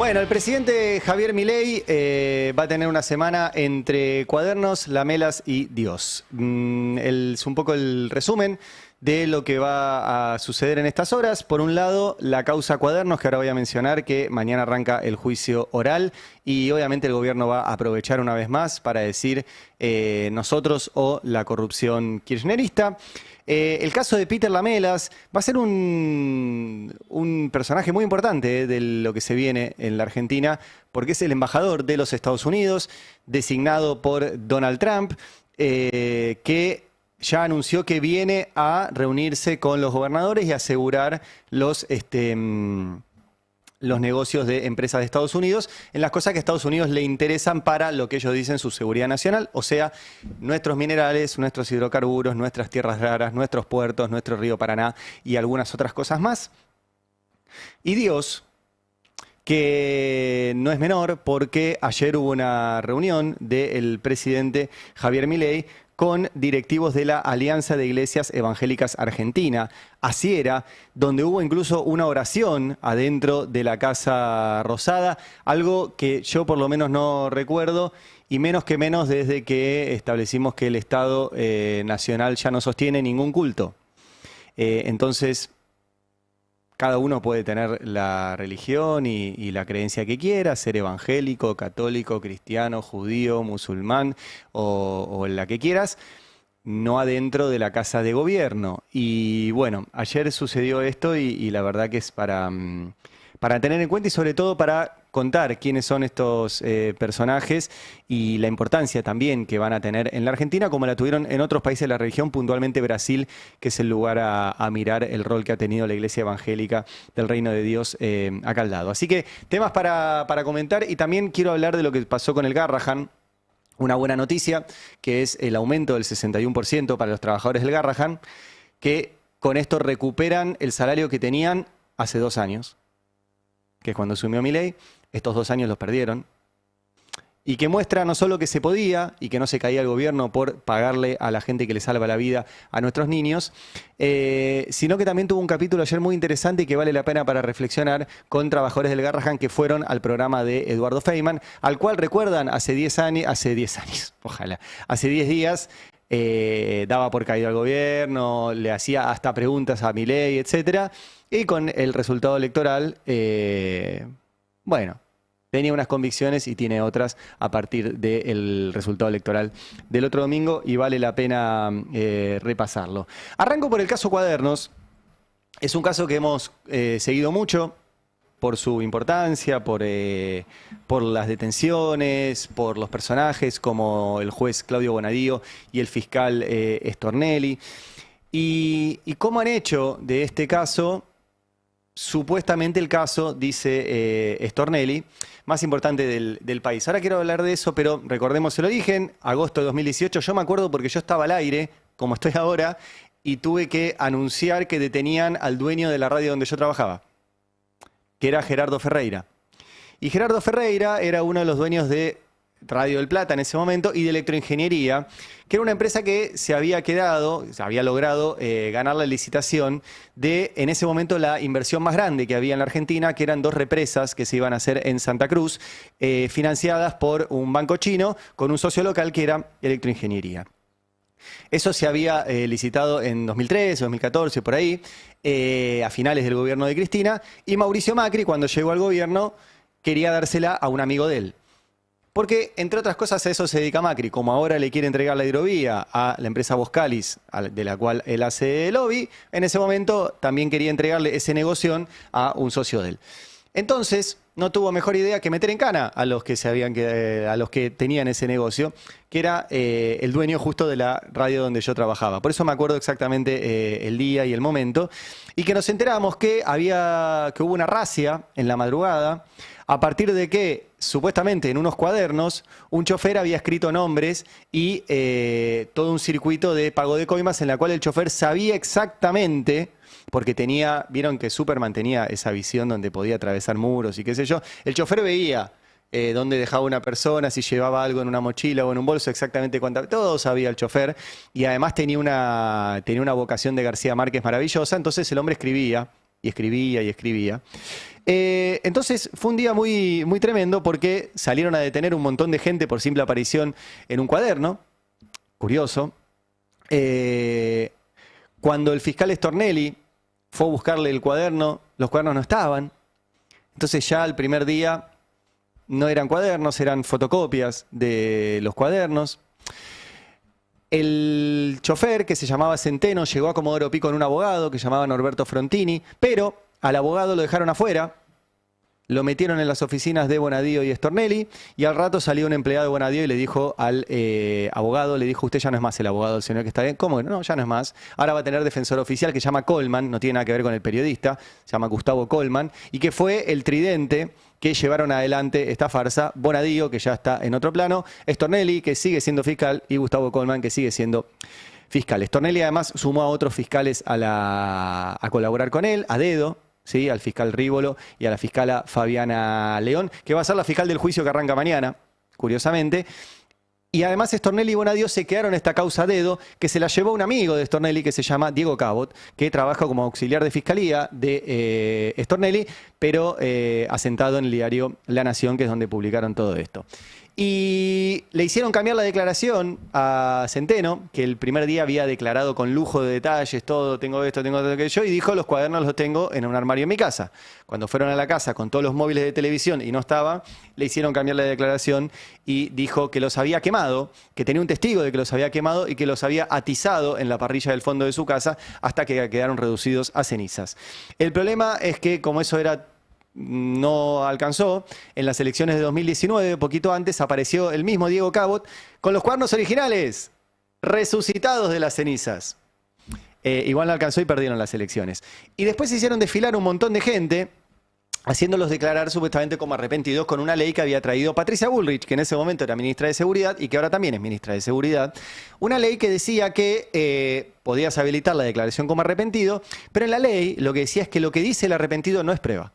Bueno, el presidente Javier Milei va a tener una semana entre cuadernos, lamelas y Dios. Es un poco el resumen de lo que va a suceder en estas horas. Por un lado, la causa Cuadernos, que ahora voy a mencionar, que mañana arranca el juicio oral y obviamente el gobierno va a aprovechar una vez más para decir nosotros o la corrupción kirchnerista. El caso de Peter Lamelas va a ser un personaje muy importante de lo que se viene en la Argentina, porque es el embajador de los Estados Unidos, designado por Donald Trump, que ya anunció que viene a reunirse con los gobernadores y asegurar los negocios de empresas de Estados Unidos en las cosas que a Estados Unidos le interesan para lo que ellos dicen su seguridad nacional, o sea, nuestros minerales, nuestros hidrocarburos, nuestras tierras raras, nuestros puertos, nuestro río Paraná y algunas otras cosas más. Y Dios, que no es menor porque ayer hubo una reunión del presidente Javier Milei con directivos de la Alianza de Iglesias Evangélicas Argentina, ASIERA, donde hubo incluso una oración adentro de la Casa Rosada, algo que yo por lo menos no recuerdo, y menos que menos desde que establecimos que el Estado Nacional ya no sostiene ningún culto. Entonces, cada uno puede tener la religión y la creencia que quiera, ser evangélico, católico, cristiano, judío, musulmán o la que quieras, no adentro de la casa de gobierno. Y bueno, ayer sucedió esto y la verdad que es para tener en cuenta y sobre todo para contar quiénes son estos personajes y la importancia también que van a tener en la Argentina, como la tuvieron en otros países de la región, puntualmente Brasil, que es el lugar a mirar el rol que ha tenido la Iglesia Evangélica del Reino de Dios acá al lado. Así que temas para comentar, y también quiero hablar de lo que pasó con el Garrahan. Una buena noticia, que es el aumento del 61% para los trabajadores del Garrahan, que con esto recuperan el salario que tenían hace 2 años, que es cuando asumió Milei. Estos 2 años los perdieron, y que muestra no solo que se podía y que no se caía el gobierno por pagarle a la gente que le salva la vida a nuestros niños, sino que también tuvo un capítulo ayer muy interesante y que vale la pena para reflexionar con trabajadores del Garrahan que fueron al programa de Eduardo Feynman, al cual recuerdan hace 10 años, ojalá, hace 10 días, daba por caído al gobierno, le hacía hasta preguntas a Milei, etcétera, y con el resultado electoral, bueno, tenía unas convicciones y tiene otras a partir del resultado electoral del otro domingo, y vale la pena repasarlo. Arranco por el caso Cuadernos. Es un caso que hemos seguido mucho por su importancia, por las detenciones, por los personajes como el juez Claudio Bonadío y el fiscal Stornelli. Y cómo han hecho de este caso, supuestamente el caso, dice Stornelli, más importante del país. Ahora quiero hablar de eso, pero recordemos el origen, agosto de 2018. Yo me acuerdo porque yo estaba al aire, como estoy ahora, y tuve que anunciar que detenían al dueño de la radio donde yo trabajaba, que era Gerardo Ferreira. Y Gerardo Ferreira era uno de los dueños de Radio del Plata en ese momento y de Electroingeniería, que era una empresa que se había logrado ganar la licitación de, en ese momento, la inversión más grande que había en la Argentina, que eran 2 represas que se iban a hacer en Santa Cruz, financiadas por un banco chino con un socio local que era Electroingeniería. Eso se había licitado en 2013, 2014, por ahí, a finales del gobierno de Cristina, y Mauricio Macri, cuando llegó al gobierno, quería dársela a un amigo de él. Porque, entre otras cosas, a eso se dedica Macri. Como ahora le quiere entregar la hidrovía a la empresa Boskalis, de la cual él hace lobby, en ese momento también quería entregarle ese negocio a un socio de él. Entonces, no tuvo mejor idea que meter en cana a los que tenían ese negocio, que era el dueño justo de la radio donde yo trabajaba. Por eso me acuerdo exactamente el día y el momento. Y que nos enteramos que hubo una razzia en la madrugada, a partir de que, supuestamente en unos cuadernos, un chofer había escrito nombres y todo un circuito de pago de coimas en la cual el chofer sabía exactamente, porque vieron que Superman tenía esa visión donde podía atravesar muros y qué sé yo, el chofer veía dónde dejaba una persona, si llevaba algo en una mochila o en un bolso, exactamente cuánta, todo sabía el chofer, y además tenía una vocación de García Márquez maravillosa, entonces el hombre escribía y escribía y escribía. Entonces fue un día muy, muy tremendo porque salieron a detener un montón de gente por simple aparición en un cuaderno. Curioso. Cuando el fiscal Stornelli fue a buscarle el cuaderno, los cuadernos no estaban. Entonces ya el primer día no eran cuadernos, eran fotocopias de los cuadernos. El chofer, que se llamaba Centeno, llegó a Comodoro Pi con un abogado que se llamaba Norberto Frontini, pero al abogado lo dejaron afuera, lo metieron en las oficinas de Bonadío y Stornelli, y al rato salió un empleado de Bonadío y le dijo al abogado, le dijo, usted ya no es más el abogado del señor que está bien. ¿Cómo? No, ya no es más. Ahora va a tener defensor oficial que se llama Colman, no tiene nada que ver con el periodista, se llama Gustavo Colman, y que fue el tridente que llevaron adelante esta farsa. Bonadío, que ya está en otro plano, Stornelli, que sigue siendo fiscal, y Gustavo Colman, que sigue siendo fiscal. Stornelli además sumó a otros fiscales a colaborar con él, a dedo, ¿sí? Al fiscal Rívolo y a la fiscala Fabiana León, que va a ser la fiscal del juicio que arranca mañana, curiosamente. Y además Stornelli y Bonadío se quedaron en esta causa a dedo, que se la llevó un amigo de Stornelli que se llama Diego Cabot, que trabaja como auxiliar de fiscalía de Stornelli, pero asentado en el diario La Nación, que es donde publicaron todo esto. Y le hicieron cambiar la declaración a Centeno, que el primer día había declarado con lujo de detalles, todo, tengo esto, tengo todo aquello, y dijo, los cuadernos los tengo en un armario en mi casa. Cuando fueron a la casa con todos los móviles de televisión y no estaba, le hicieron cambiar la declaración y dijo que los había quemado, que tenía un testigo de que los había quemado y que los había atizado en la parrilla del fondo de su casa hasta que quedaron reducidos a cenizas. El problema es que, como eso no alcanzó, en las elecciones de 2019, poquito antes, apareció el mismo Diego Cabot con los cuadernos originales, resucitados de las cenizas. Igual no alcanzó y perdieron las elecciones. Y después se hicieron desfilar un montón de gente, haciéndolos declarar supuestamente como arrepentidos con una ley que había traído Patricia Bullrich, que en ese momento era ministra de Seguridad y que ahora también es ministra de Seguridad. Una ley que decía que podías habilitar la declaración como arrepentido, pero en la ley lo que decía es que lo que dice el arrepentido no es prueba.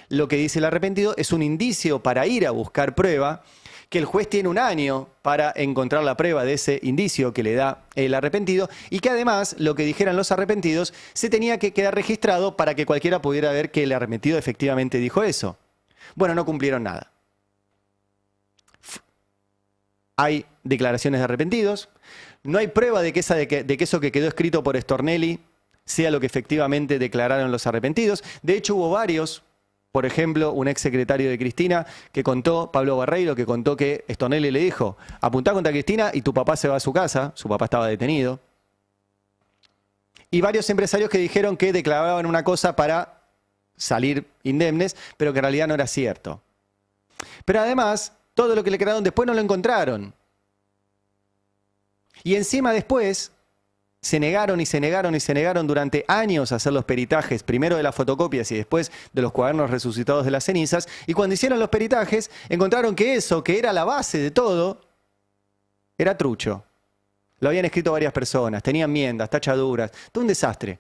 Lo que dice el arrepentido es un indicio para ir a buscar prueba, que el juez tiene un año para encontrar la prueba de ese indicio que le da el arrepentido, y que además lo que dijeran los arrepentidos se tenía que quedar registrado para que cualquiera pudiera ver que el arrepentido efectivamente dijo eso. Bueno, no cumplieron nada. Hay declaraciones de arrepentidos, no hay prueba de que eso que quedó escrito por Stornelli sea lo que efectivamente declararon los arrepentidos. De hecho, hubo varios. Por ejemplo, un ex secretario de Cristina que contó, Pablo Barreiro, que contó que Stornelli le dijo, apuntá contra Cristina y tu papá se va a su casa, su papá estaba detenido. Y varios empresarios que dijeron que declaraban una cosa para salir indemnes, pero que en realidad no era cierto. Pero además, todo lo que le crearon después no lo encontraron. Y encima después se negaron y se negaron y se negaron durante años a hacer los peritajes, primero de las fotocopias y después de los cuadernos resucitados de las cenizas. Y cuando hicieron los peritajes, encontraron que eso, que era la base de todo, era trucho. Lo habían escrito varias personas, tenían enmiendas, tachaduras, todo un desastre.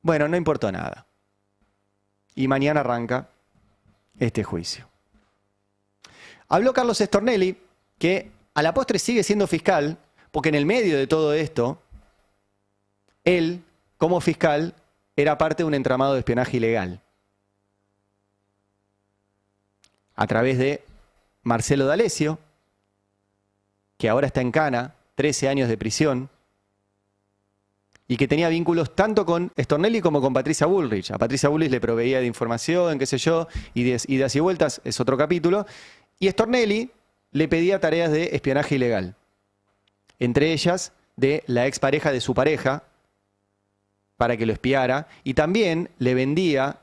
Bueno, no importó nada. Y mañana arranca este juicio. Habló Carlos Stornelli, que a la postre sigue siendo fiscal, porque en el medio de todo esto, él, como fiscal, era parte de un entramado de espionaje ilegal. A través de Marcelo D'Alessio, que ahora está en cana, 13 años de prisión, y que tenía vínculos tanto con Stornelli como con Patricia Bullrich. A Patricia Bullrich le proveía de información, qué sé yo, y de idas y vueltas, es otro capítulo. Y Stornelli le pedía tareas de espionaje ilegal. Entre ellas de la expareja de su pareja, para que lo espiara, y también le vendía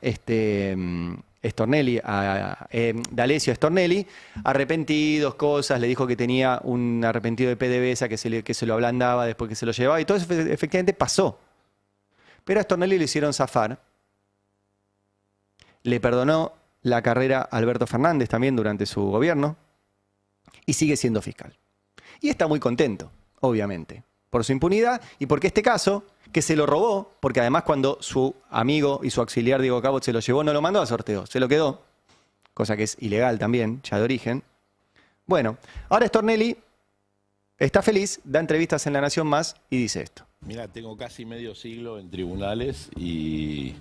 Stornelli D'Alessio a Stornelli arrepentidos, cosas, le dijo que tenía un arrepentido de PDVSA que se lo ablandaba después que se lo llevaba, y todo eso efectivamente pasó. Pero a Stornelli le hicieron zafar, le perdonó la carrera a Alberto Fernández también durante su gobierno, y sigue siendo fiscal. Y está muy contento, obviamente, por su impunidad y porque este caso, que se lo robó, porque además cuando su amigo y su auxiliar Diego Cabot se lo llevó, no lo mandó a sorteo, se lo quedó, cosa que es ilegal también, ya de origen. Bueno, ahora Stornelli está feliz, da entrevistas en La Nación Más y dice esto. Mira, tengo casi medio siglo en tribunales y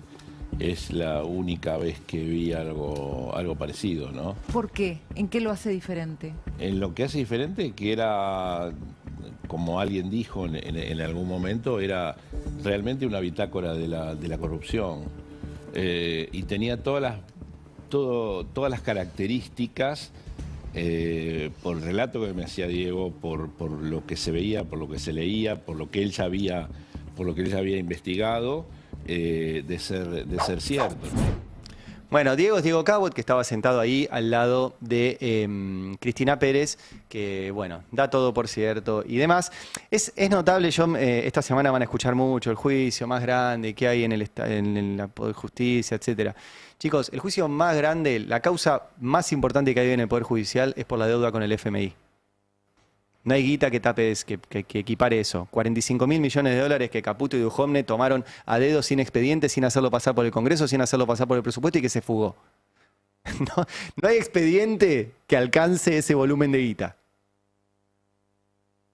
es la única vez que vi algo parecido, ¿no? ¿Por qué? ¿En qué lo hace diferente? En lo que hace diferente, que era, como alguien dijo en algún momento, era realmente una bitácora de la corrupción. Y tenía todas las características, por el relato que me hacía Diego, por lo que se veía, por lo que se leía, por lo que él ya había investigado, de ser cierto, ¿no? Bueno, Diego es Diego Cabot, que estaba sentado ahí al lado de Cristina Pérez, que, bueno, da todo por cierto y demás. Es notable, esta semana van a escuchar mucho el juicio más grande que hay en la Poder Justicia, etcétera. Chicos, el juicio más grande, la causa más importante que hay en el Poder Judicial es por la deuda con el FMI. No hay guita que tape, que equipare eso. 45.000 millones de dólares que Caputo y Duhovne tomaron a dedo sin expediente, sin hacerlo pasar por el Congreso, sin hacerlo pasar por el presupuesto y que se fugó. No hay expediente que alcance ese volumen de guita.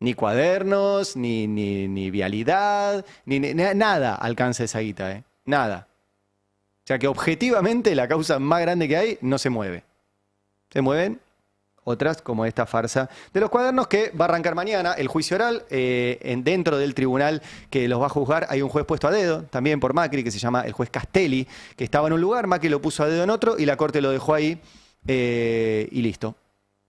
Ni cuadernos, ni vialidad, nada alcanza esa guita, ¿eh? Nada. O sea que objetivamente la causa más grande que hay no se mueve. Se mueven otras, como esta farsa de los cuadernos, que va a arrancar mañana el juicio oral. Dentro del tribunal que los va a juzgar hay un juez puesto a dedo, también por Macri, que se llama el juez Castelli, que estaba en un lugar, Macri lo puso a dedo en otro y la corte lo dejó ahí y listo.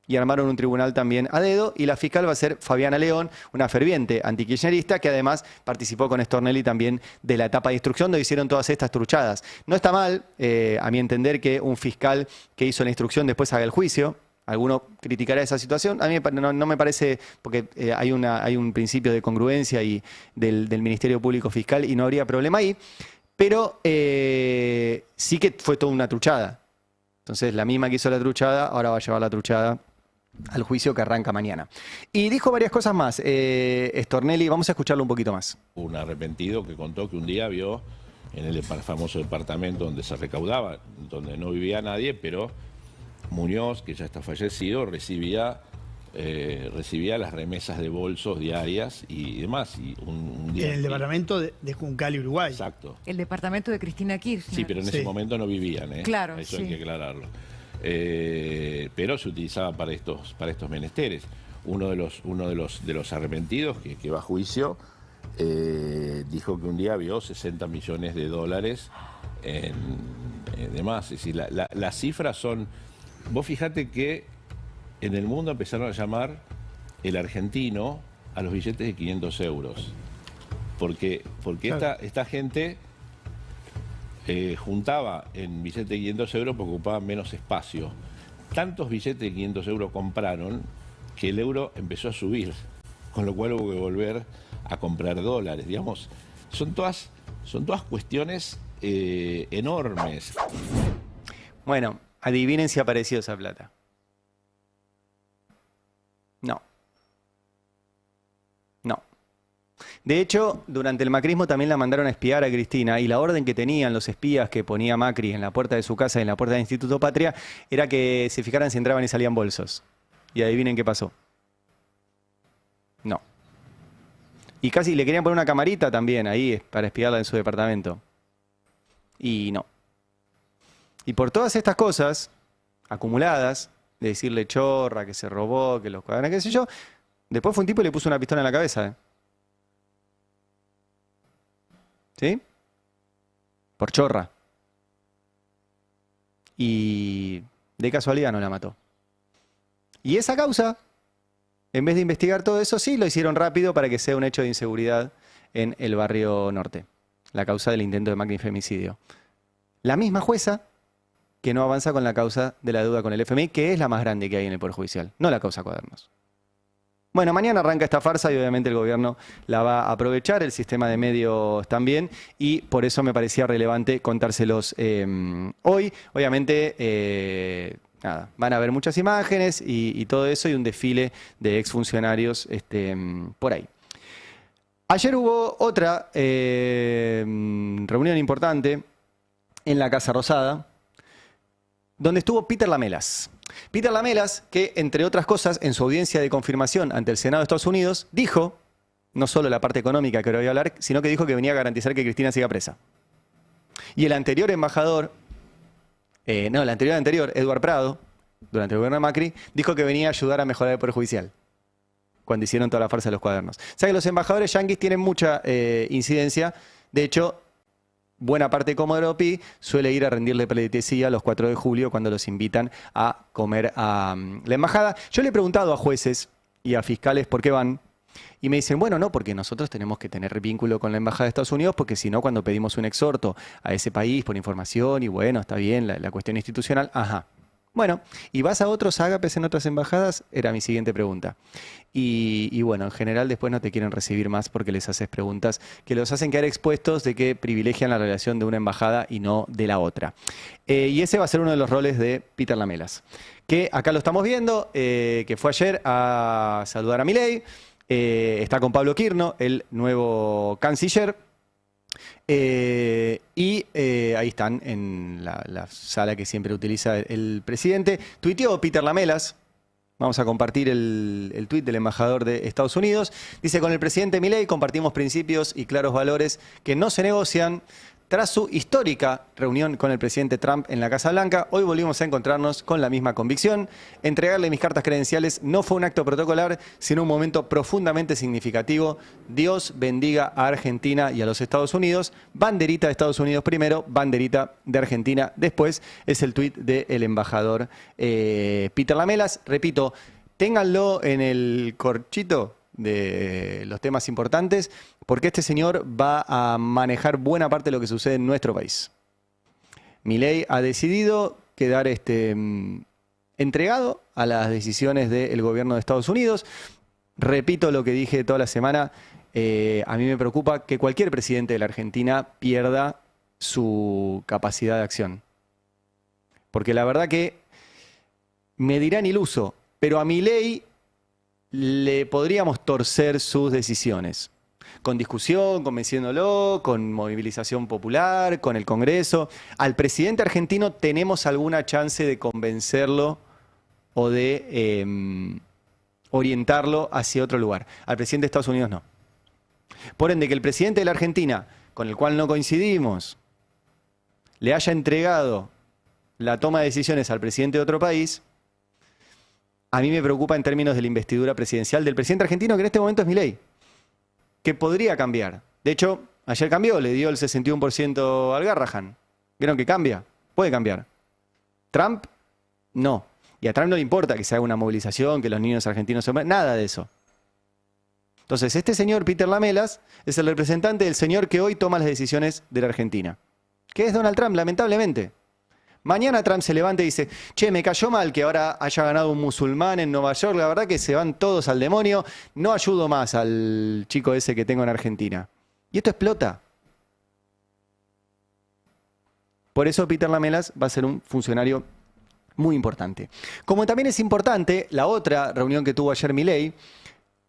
Y armaron un tribunal también a dedo, y la fiscal va a ser Fabiana León, una ferviente antikirchnerista que además participó con Stornelli también de la etapa de instrucción donde hicieron todas estas truchadas. No está mal, a mi entender, que un fiscal que hizo la instrucción después haga el juicio. Alguno criticará esa situación. A mí no me parece, porque hay un principio de congruencia y del Ministerio Público Fiscal y no habría problema ahí. Pero sí que fue toda una truchada. Entonces la misma que hizo la truchada ahora va a llevar la truchada al juicio que arranca mañana. Y dijo varias cosas más. Stornelli, vamos a escucharlo un poquito más. Un arrepentido que contó que un día vio en el famoso departamento donde se recaudaba, donde no vivía nadie, pero Muñoz, que ya está fallecido, recibía las remesas de bolsos diarias y demás. Y un día en el departamento de Juncal, Uruguay. Exacto. El departamento de Cristina Kirchner. Sí, pero en ese momento no vivían, ¿eh? Claro, eso sí. hay que aclararlo. Pero se utilizaba para estos menesteres. Uno de los arrepentidos que va a juicio dijo que un día vio 60 millones de dólares en demás. Es decir, las cifras son... Vos fijate que en el mundo empezaron a llamar el argentino a los billetes de 500 euros. Porque claro, esta gente juntaba en billetes de 500 euros porque ocupaban menos espacio. Tantos billetes de 500 euros compraron que el euro empezó a subir, con lo cual hubo que volver a comprar dólares. Digamos, son todas cuestiones enormes. Bueno, adivinen si apareció esa plata. No. No. De hecho, durante el macrismo también la mandaron a espiar a Cristina, y la orden que tenían los espías que ponía Macri en la puerta de su casa y en la puerta del Instituto Patria era que se fijaran si entraban y salían bolsos. Y adivinen qué pasó. No. Y casi le querían poner una camarita también ahí para espiarla en su departamento. Y no. Y por todas estas cosas acumuladas, de decirle chorra, que se robó, que los cuadernos, qué sé yo, después fue un tipo y le puso una pistola en la cabeza, ¿eh? ¿Sí? Por chorra. Y de casualidad no la mató. Y esa causa, en vez de investigar todo eso, sí lo hicieron rápido para que sea un hecho de inseguridad en el barrio norte. La causa del intento de magnifemicidio. La misma jueza que no avanza con la causa de la deuda con el FMI, que es la más grande que hay en el Poder Judicial, no la causa Cuadernos. Bueno, mañana arranca esta farsa y obviamente el gobierno la va a aprovechar, el sistema de medios también, y por eso me parecía relevante contárselos hoy. Obviamente, nada, van a ver muchas imágenes y todo eso, y un desfile de exfuncionarios por ahí. Ayer hubo otra reunión importante en la Casa Rosada, donde estuvo Peter Lamelas. Peter Lamelas, que entre otras cosas, en su audiencia de confirmación ante el Senado de Estados Unidos, dijo no solo la parte económica que ahora voy a hablar, sino que dijo que venía a garantizar que Cristina siga presa. Y el anterior embajador, el anterior, Eduard Prado, durante el gobierno de Macri, dijo que venía a ayudar a mejorar el Poder Judicial, cuando hicieron toda la farsa de los cuadernos. O sea que los embajadores yanquis tienen mucha incidencia. De hecho, buena parte de Comodoro Pi suele ir a rendirle pleitesía los 4 de julio cuando los invitan a comer a la embajada. Yo le he preguntado a jueces y a fiscales por qué van. Y me dicen, bueno, no, porque nosotros tenemos que tener vínculo con la Embajada de Estados Unidos, porque si no, cuando pedimos un exhorto a ese país por información, y bueno, está bien, la cuestión institucional, ajá. Bueno, ¿y vas a otros ágapes en otras embajadas? Era mi siguiente pregunta. Y bueno, en general después no te quieren recibir más porque les haces preguntas que los hacen quedar expuestos de que privilegian la relación de una embajada y no de la otra. Y ese va a ser uno de los roles de Peter Lamelas, que acá lo estamos viendo, que fue ayer a saludar a Milei. Está con Pablo Quirno, el nuevo canciller. Ahí están en la sala que siempre utiliza el presidente. Tuiteó Peter Lamelas. Vamos a compartir el tuit del embajador de Estados Unidos. Dice, con el presidente Milei compartimos principios y claros valores que no se negocian. Tras su histórica reunión con el presidente Trump en la Casa Blanca, hoy volvimos a encontrarnos con la misma convicción. Entregarle mis cartas credenciales no fue un acto protocolar, sino un momento profundamente significativo. Dios bendiga a Argentina y a los Estados Unidos. Banderita de Estados Unidos primero, banderita de Argentina después. Es el tuit del embajador Peter Lamelas. Repito, ténganlo en el corchito de los temas importantes, porque este señor va a manejar buena parte de lo que sucede en nuestro país. Milei ha decidido quedar entregado a las decisiones del gobierno de Estados Unidos. Repito lo que dije toda la semana, a mí me preocupa que cualquier presidente de la Argentina pierda su capacidad de acción. Porque la verdad que me dirán iluso, pero a Milei le podríamos torcer sus decisiones. Con discusión, convenciéndolo, con movilización popular, con el Congreso. Al presidente argentino tenemos alguna chance de convencerlo o de orientarlo hacia otro lugar. Al presidente de Estados Unidos no. Por ende, que el presidente de la Argentina, con el cual no coincidimos, le haya entregado la toma de decisiones al presidente de otro país, a mí me preocupa en términos de la investidura presidencial del presidente argentino, que en este momento es Milei, que podría cambiar. De hecho, ayer cambió, le dio el 61% al Garrahan. ¿Vieron que cambia? Puede cambiar. Trump, no. Y a Trump no le importa que se haga una movilización, que los niños argentinos se... Nada de eso. Entonces, este señor Peter Lamelas es el representante del señor que hoy toma las decisiones de la Argentina, que es Donald Trump, lamentablemente. Mañana Trump se levanta y dice, che, me cayó mal que ahora haya ganado un musulmán en Nueva York, la verdad que se van todos al demonio, no ayudo más al chico ese que tengo en Argentina. Y esto explota. Por eso Peter Lamelas va a ser un funcionario muy importante. Como también es importante la otra reunión que tuvo ayer Milei,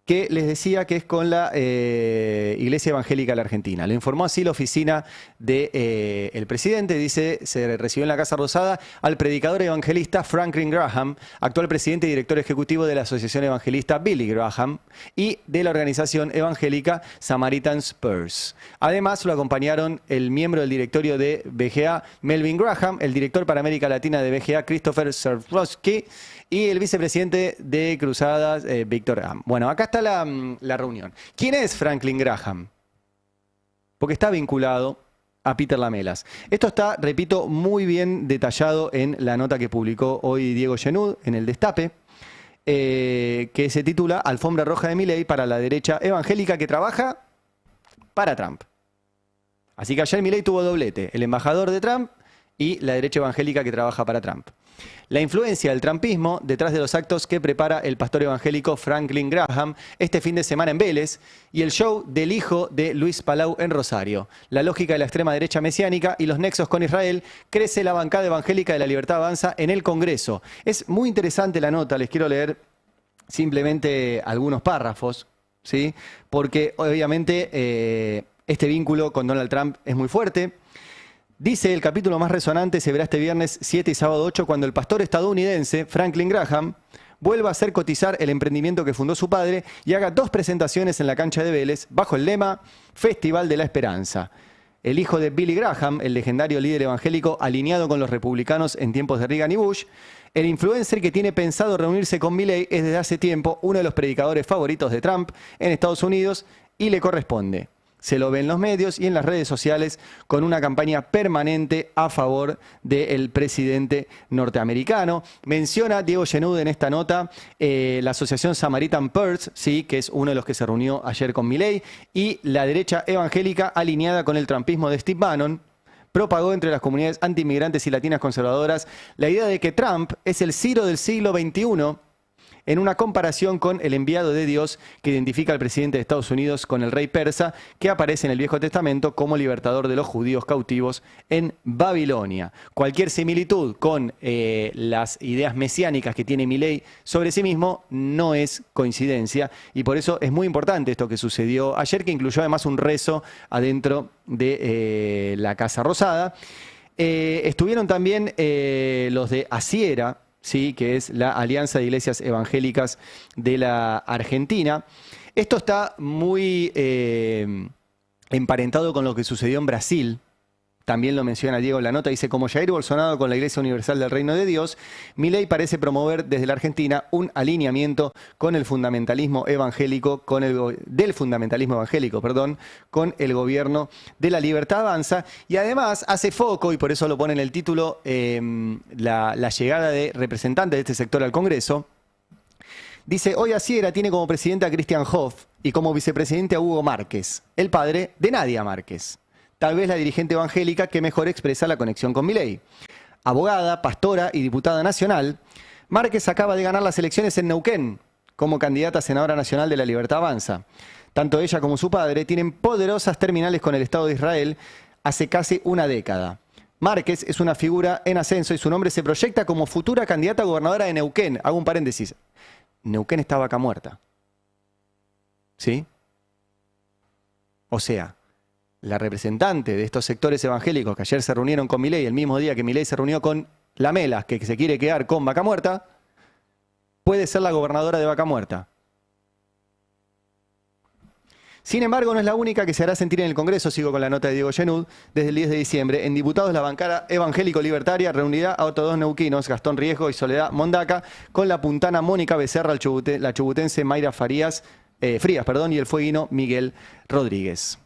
que les decía que es con la Iglesia Evangélica de la Argentina. Lo informó así la oficina del presidente. Dice, se recibió en la Casa Rosada al predicador evangelista Franklin Graham, actual presidente y director ejecutivo de la Asociación Evangelista Billy Graham y de la organización evangélica Samaritan Spurs. Además, lo acompañaron el miembro del directorio de BGA, Melvin Graham, el director para América Latina de BGA, Christopher Sierpowski, y el vicepresidente de Cruzadas, Víctor Graham. Bueno, acá está la reunión. ¿Quién es Franklin Graham? Porque está vinculado a Peter Lamelas. Esto está, repito, muy bien detallado en la nota que publicó hoy Diego Genud en El Destape, que se titula Alfombra Roja de Milei para la derecha evangélica que trabaja para Trump. Así que ayer Milei tuvo doblete, el embajador de Trump y la derecha evangélica que trabaja para Trump. La influencia del trumpismo detrás de los actos que prepara el pastor evangélico Franklin Graham este fin de semana en Vélez y el show del hijo de Luis Palau en Rosario. La lógica de la extrema derecha mesiánica y los nexos con Israel, crece la bancada evangélica de la Libertad Avanza en el Congreso. Es muy interesante la nota, les quiero leer simplemente algunos párrafos, ¿sí? Porque obviamente este vínculo con Donald Trump es muy fuerte. Dice, el capítulo más resonante se verá este viernes 7 y sábado 8 cuando el pastor estadounidense Franklin Graham vuelva a hacer cotizar el emprendimiento que fundó su padre y haga 2 presentaciones en la cancha de Vélez bajo el lema Festival de la Esperanza. El hijo de Billy Graham, el legendario líder evangélico alineado con los republicanos en tiempos de Reagan y Bush, el influencer que tiene pensado reunirse con Milei es desde hace tiempo uno de los predicadores favoritos de Trump en Estados Unidos y le corresponde. Se lo ve en los medios y en las redes sociales con una campaña permanente a favor del presidente norteamericano. Menciona Diego Genud en esta nota la asociación Samaritan Purse, ¿sí?, que es uno de los que se reunió ayer con Milei, y la derecha evangélica alineada con el trumpismo de Steve Bannon propagó entre las comunidades antiinmigrantes y latinas conservadoras la idea de que Trump es el Ciro del siglo XXI, en una comparación con el enviado de Dios que identifica al presidente de Estados Unidos con el rey persa, que aparece en el Viejo Testamento como libertador de los judíos cautivos en Babilonia. Cualquier similitud con las ideas mesiánicas que tiene Milei sobre sí mismo no es coincidencia, y por eso es muy importante esto que sucedió ayer, que incluyó además un rezo adentro de la Casa Rosada. Estuvieron también los de Asiera, sí, que es la Alianza de Iglesias Evangélicas de la Argentina. Esto está muy emparentado con lo que sucedió en Brasil. También lo menciona Diego en la nota, dice: como Jair Bolsonaro con la Iglesia Universal del Reino de Dios, Milei parece promover desde la Argentina un alineamiento con el fundamentalismo evangélico, con el gobierno de la Libertad Avanza, y además hace foco, y por eso lo pone en el título, la llegada de representantes de este sector al Congreso. Dice: hoy Asiera tiene como presidente a Christian Hoff y como vicepresidente a Hugo Márquez, el padre de Nadia Márquez, tal vez la dirigente evangélica que mejor expresa la conexión con Milei. Abogada, pastora y diputada nacional, Márquez acaba de ganar las elecciones en Neuquén como candidata a senadora nacional de la Libertad Avanza. Tanto ella como su padre tienen poderosas terminales con el Estado de Israel hace casi una década. Márquez es una figura en ascenso y su nombre se proyecta como futura candidata a gobernadora de Neuquén. Hago un paréntesis. Neuquén está vaca muerta. ¿Sí? O sea, la representante de estos sectores evangélicos que ayer se reunieron con Milei, el mismo día que Milei se reunió con Lamelas, que se quiere quedar con Vaca Muerta, puede ser la gobernadora de Vaca Muerta. Sin embargo, no es la única que se hará sentir en el Congreso. Sigo con la nota de Diego Genud. Desde el 10 de diciembre, en Diputados, la bancada evangélico-libertaria reunirá a otros 2 neuquinos, Gastón Riesgo y Soledad Mondaca, con la puntana Mónica Becerra, la chubutense Mayra Frías, y el fueguino Miguel Rodríguez.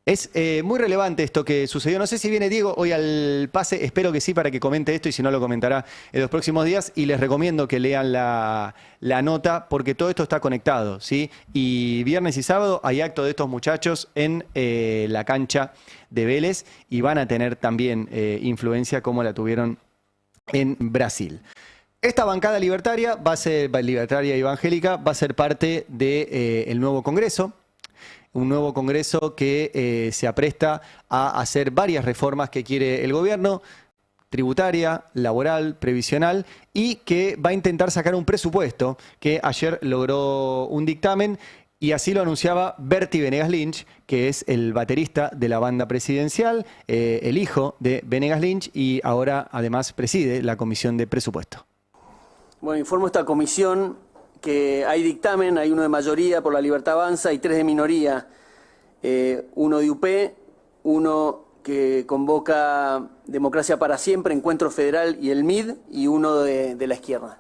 Es muy relevante esto que sucedió. No sé si viene Diego hoy al pase, espero que sí, para que comente esto, y si no lo comentará en los próximos días. Y les recomiendo que lean la nota, porque todo esto está conectado, ¿sí? Y viernes y sábado hay acto de estos muchachos en la cancha de Vélez, y van a tener también influencia como la tuvieron en Brasil. Esta bancada libertaria libertaria y evangélica va a ser parte del nuevo Congreso. Un nuevo Congreso que se apresta a hacer varias reformas que quiere el gobierno, tributaria, laboral, previsional, y que va a intentar sacar un presupuesto que ayer logró un dictamen, y así lo anunciaba Bertie Venegas Lynch, que es el baterista de la banda presidencial, el hijo de Venegas Lynch, y ahora además preside la Comisión de Presupuesto. Bueno, informo a esta comisión que hay dictamen, hay uno de mayoría por la Libertad Avanza y 3 de minoría, uno de UP, uno que convoca Democracia para Siempre, Encuentro Federal y el MID, y uno de la izquierda.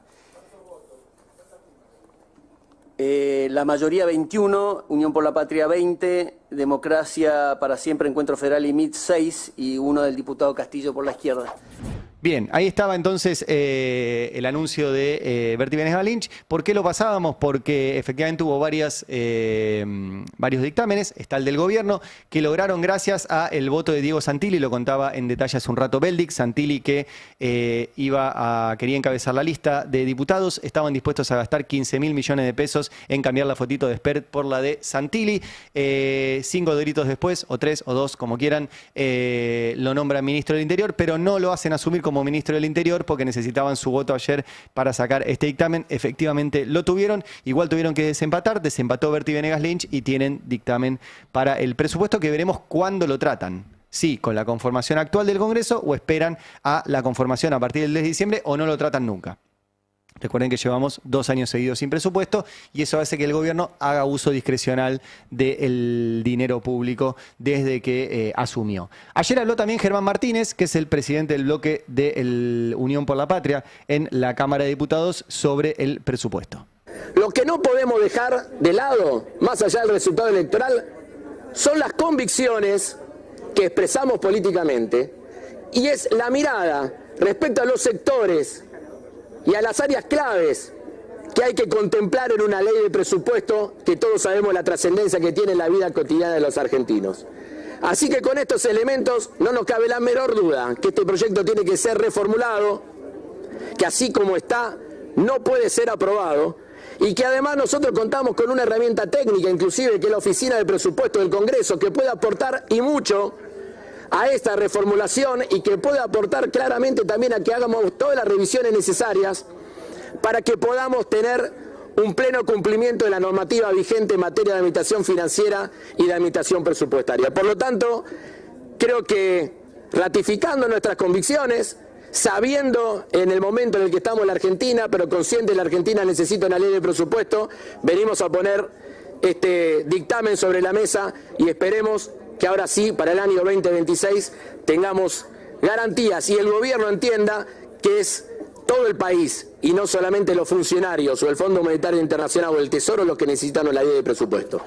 La mayoría 21, Unión por la Patria 20, Democracia para Siempre, Encuentro Federal y MID 6, y uno del diputado Castillo por la izquierda. Bien, ahí estaba entonces el anuncio de Bertie Venegas Lynch. ¿Por qué lo pasábamos? Porque efectivamente hubo varios dictámenes. Está el del gobierno, que lograron gracias a el voto de Diego Santilli, lo contaba en detalle hace un rato Beldic. Santilli, que quería encabezar la lista de diputados, estaban dispuestos a gastar 15.000 millones de pesos en cambiar la fotito de Spert por la de Santilli. 5 doritos después, o 3 o 2, como quieran, lo nombran ministro del Interior, pero no lo hacen asumir como ministro del Interior porque necesitaban su voto ayer para sacar este dictamen. Efectivamente lo tuvieron, igual tuvieron que desempatar, desempató Bertie Venegas Lynch, y tienen dictamen para el presupuesto, que veremos cuándo lo tratan. Sí, con la conformación actual del Congreso, o esperan a la conformación a partir del 10 de diciembre, o no lo tratan nunca. Recuerden que llevamos 2 años seguidos sin presupuesto y eso hace que el gobierno haga uso discrecional del dinero público desde que asumió. Ayer habló también Germán Martínez, que es el presidente del bloque de Unión por la Patria en la Cámara de Diputados, sobre el presupuesto. Lo que no podemos dejar de lado, más allá del resultado electoral, son las convicciones que expresamos políticamente y es la mirada respecto a los sectores y a las áreas claves que hay que contemplar en una ley de presupuesto que todos sabemos la trascendencia que tiene en la vida cotidiana de los argentinos. Así que con estos elementos no nos cabe la menor duda que este proyecto tiene que ser reformulado, que así como está no puede ser aprobado y que además nosotros contamos con una herramienta técnica, inclusive que es la Oficina de Presupuesto del Congreso, que puede aportar y mucho a esta reformulación y que puede aportar claramente también a que hagamos todas las revisiones necesarias para que podamos tener un pleno cumplimiento de la normativa vigente en materia de administración financiera y de administración presupuestaria. Por lo tanto, creo que ratificando nuestras convicciones, sabiendo en el momento en el que estamos en la Argentina, pero consciente que la Argentina necesita una ley de presupuesto, venimos a poner este dictamen sobre la mesa y esperemos que ahora sí, para el año 2026, tengamos garantías y el gobierno entienda que es todo el país y no solamente los funcionarios o el Fondo Monetario Internacional o el Tesoro los que necesitan una ley de presupuesto.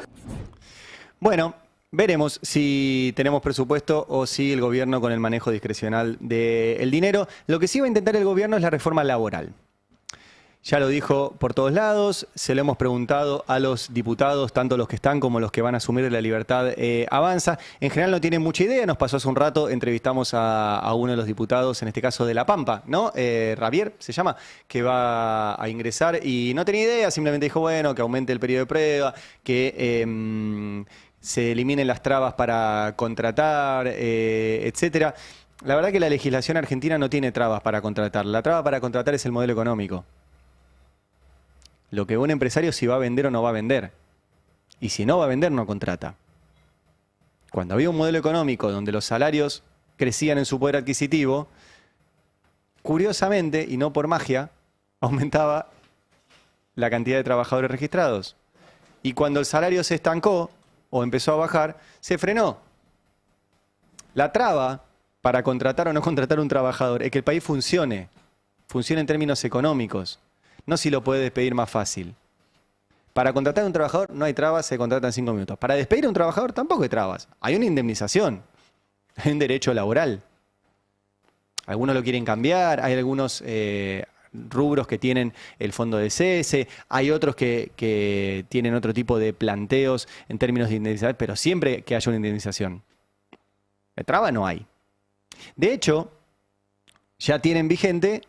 Bueno, veremos si tenemos presupuesto o si el gobierno con el manejo discrecional del dinero. Lo que sí va a intentar el gobierno es la reforma laboral. Ya lo dijo por todos lados, se lo hemos preguntado a los diputados, tanto los que están como los que van a asumir La Libertad Avanza. En general no tienen mucha idea, nos pasó hace un rato, entrevistamos a uno de los diputados, en este caso de La Pampa, ¿no? Javier se llama, que va a ingresar y no tenía idea, simplemente dijo, bueno, que aumente el periodo de prueba, que se eliminen las trabas para contratar, etcétera. La verdad que la legislación argentina no tiene trabas para contratar, la traba para contratar es el modelo económico. Lo que un empresario si va a vender o no va a vender. Y si no va a vender, no contrata. Cuando había un modelo económico donde los salarios crecían en su poder adquisitivo, curiosamente, y no por magia, aumentaba la cantidad de trabajadores registrados. Y cuando el salario se estancó o empezó a bajar, se frenó. La traba para contratar o no contratar a un trabajador es que el país funcione en términos económicos. No si lo puede despedir más fácil. Para contratar a un trabajador no hay trabas, se contrata en 5 minutos. Para despedir a un trabajador tampoco hay trabas. Hay una indemnización, hay un derecho laboral. Algunos lo quieren cambiar, hay algunos rubros que tienen el fondo de cese, hay otros que tienen otro tipo de planteos en términos de indemnización, pero siempre que haya una indemnización. De traba no hay. De hecho, ya tienen vigente,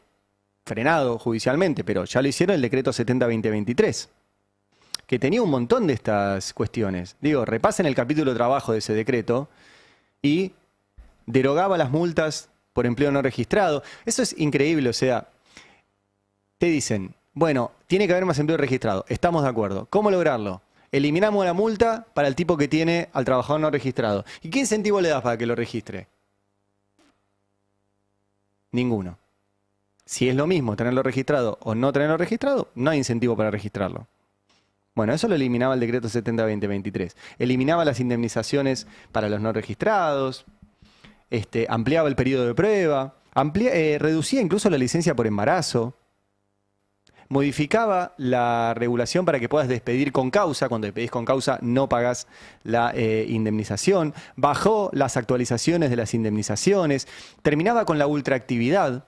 frenado judicialmente, pero ya lo hicieron el decreto 70-2023, que tenía un montón de estas cuestiones. Digo, repasen el capítulo de trabajo de ese decreto y derogaba las multas por empleo no registrado. Eso es increíble, o sea, te dicen, bueno, tiene que haber más empleo registrado, estamos de acuerdo. ¿Cómo lograrlo? Eliminamos la multa para el tipo que tiene al trabajador no registrado. ¿Y qué incentivo le das para que lo registre? Ninguno. Si es lo mismo tenerlo registrado o no tenerlo registrado, no hay incentivo para registrarlo. Bueno, eso lo eliminaba el decreto 70-2023. Eliminaba las indemnizaciones para los no registrados, ampliaba el periodo de prueba, reducía incluso la licencia por embarazo, modificaba la regulación para que puedas despedir con causa. Cuando despedís con causa no pagás la indemnización, bajó las actualizaciones de las indemnizaciones, terminaba con la ultraactividad.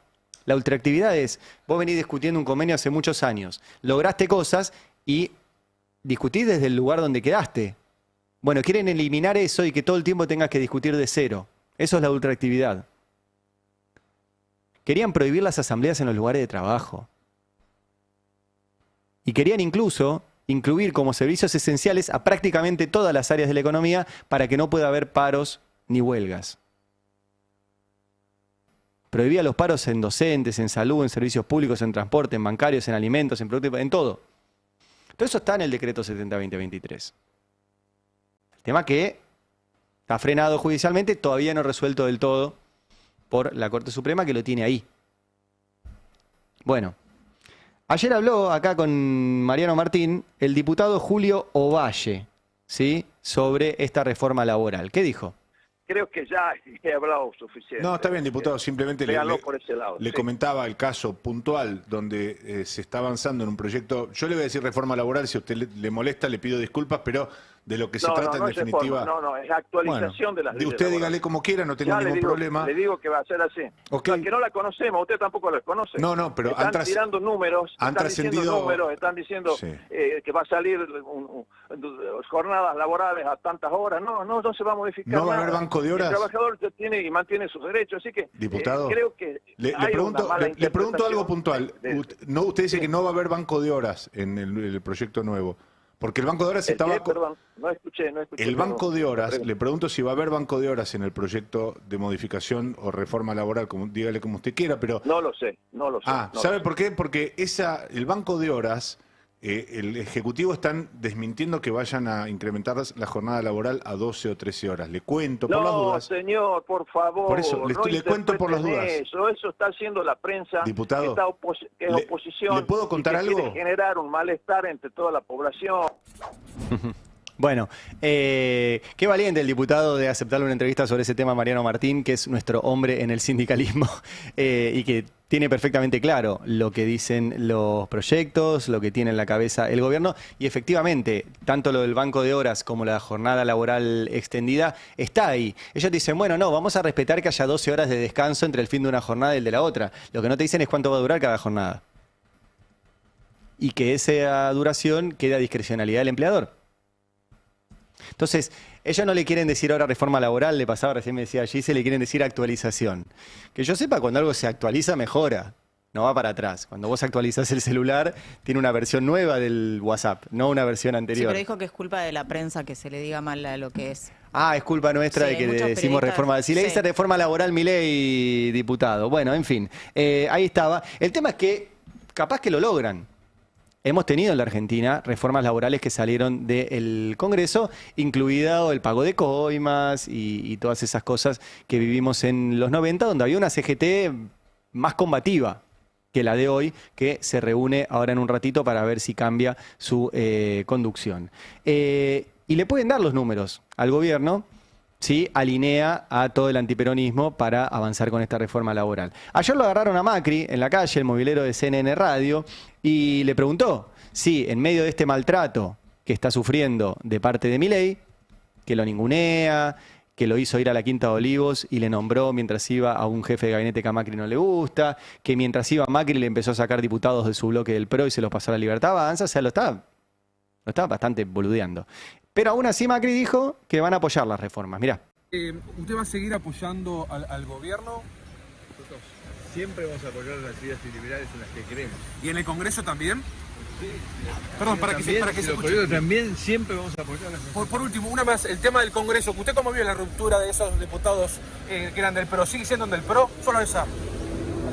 La ultraactividad es, vos venís discutiendo un convenio hace muchos años, lograste cosas y discutís desde el lugar donde quedaste. Bueno, quieren eliminar eso y que todo el tiempo tengas que discutir de cero. Eso es la ultraactividad. Querían prohibir las asambleas en los lugares de trabajo. Y querían incluso incluir como servicios esenciales a prácticamente todas las áreas de la economía para que no pueda haber paros ni huelgas. Prohibía los paros en docentes, en salud, en servicios públicos, en transporte, en bancarios, en alimentos, en productos, en todo. Todo eso está en el decreto 70-2023. El tema que está frenado judicialmente, todavía no resuelto del todo por la Corte Suprema, que lo tiene ahí. Bueno, Ayer habló acá con Mariano Martín el diputado Julio Ovalle, ¿sí? Sobre esta reforma laboral. ¿Qué dijo? Creo que ya he hablado suficiente. No, está bien, diputado. Simplemente Véanlo por ese lado. le Sí. comentaba el caso puntual donde se está avanzando en un proyecto. Yo le voy a decir reforma laboral, si a usted le molesta, le pido disculpas, pero de lo que se trata en es definitiva. reforma, es actualización de las leyes. Usted dígale laborales. como quiera, no tengo Ya ningún problema. Le digo que va a ser así. Ok. Los que no la conocemos, usted tampoco la conoce. No, pero están han tirando números, han están diciendo trascendido- números, están diciendo Sí. que va a salir jornadas laborales a tantas horas. No se va a modificar ¿No va a nada. haber banco de horas? El trabajador tiene y mantiene sus derechos, así que Diputado, creo que le hay pregunto, una mala le pregunto algo interpretación puntual. Usted dice que no va a haber banco de horas en el proyecto nuevo. Porque el banco de horas estaba... Perdón, no escuché. El banco de horas, le pregunto si va a haber banco de horas en el proyecto de modificación o reforma laboral, dígale como usted quiera, pero... No lo sé. ¿Sabe por qué? Porque el banco de horas, el Ejecutivo están desmintiendo que vayan a incrementar la jornada laboral a 12 o 13 horas. Le cuento por las No, dudas. señor, por favor. Por eso, no le cuento por las dudas. Eso está haciendo la prensa. Diputado, que es oposición. ¿le puedo contar y que algo? quiere generar un malestar entre toda la población. Bueno, qué valiente el diputado de aceptarle una entrevista sobre ese tema a Mariano Martín, que es nuestro hombre en el sindicalismo y que tiene perfectamente claro lo que dicen los proyectos, lo que tiene en la cabeza el gobierno y efectivamente, tanto lo del banco de horas como la jornada laboral extendida está ahí. Ellos dicen, bueno, no, vamos a respetar que haya 12 horas de descanso entre el fin de una jornada y el de la otra. Lo que no te dicen es cuánto va a durar cada jornada. Y que esa duración quede a discrecionalidad del empleador. Entonces, ellos no le quieren decir ahora reforma laboral, le pasaba recién me decía allí, se le quieren decir actualización. Que yo sepa, cuando algo se actualiza, mejora, no va para atrás. Cuando vos actualizás el celular, tiene una versión nueva del WhatsApp, no una versión Sí, anterior. pero dijo que es culpa de la prensa que se le diga mal a lo que es. Es culpa nuestra Sí, de que hay le muchos decimos periodistas, reforma. Si le sí. dice reforma laboral, Milei, diputado. Bueno, en fin, ahí estaba. El tema es que capaz que lo logran. Hemos tenido en la Argentina reformas laborales que salieron del Congreso, incluido el pago de coimas y todas esas cosas que vivimos en los 90, donde había una CGT más combativa que la de hoy, que se reúne ahora en un ratito para ver si cambia su conducción. Y le pueden dar los números al gobierno, ¿sí? Alinea a todo el antiperonismo para avanzar con esta reforma laboral. Ayer lo agarraron a Macri en la calle, el movilero de CNN Radio, y le preguntó si en medio de este maltrato que está sufriendo de parte de Milei, que lo ningunea, que lo hizo ir a la Quinta de Olivos y le nombró mientras iba a un jefe de gabinete que a Macri no le gusta, que mientras iba a Macri le empezó a sacar diputados de su bloque del PRO y se los pasó a la Libertad Avanza, o sea, lo estaba bastante boludeando. Pero aún así Macri dijo que van a apoyar las reformas. Mirá. ¿Usted va a seguir apoyando al gobierno? Nosotros siempre vamos a apoyar las ideas liberales en las que creemos. ¿Y en el Congreso también? Perdón, para que se los escuche. políticos también siempre vamos a apoyar las Por último, una más, el tema del Congreso. ¿Usted cómo vio la ruptura de esos diputados que eran del PRO? ¿Sigue siendo del PRO? Solo esa.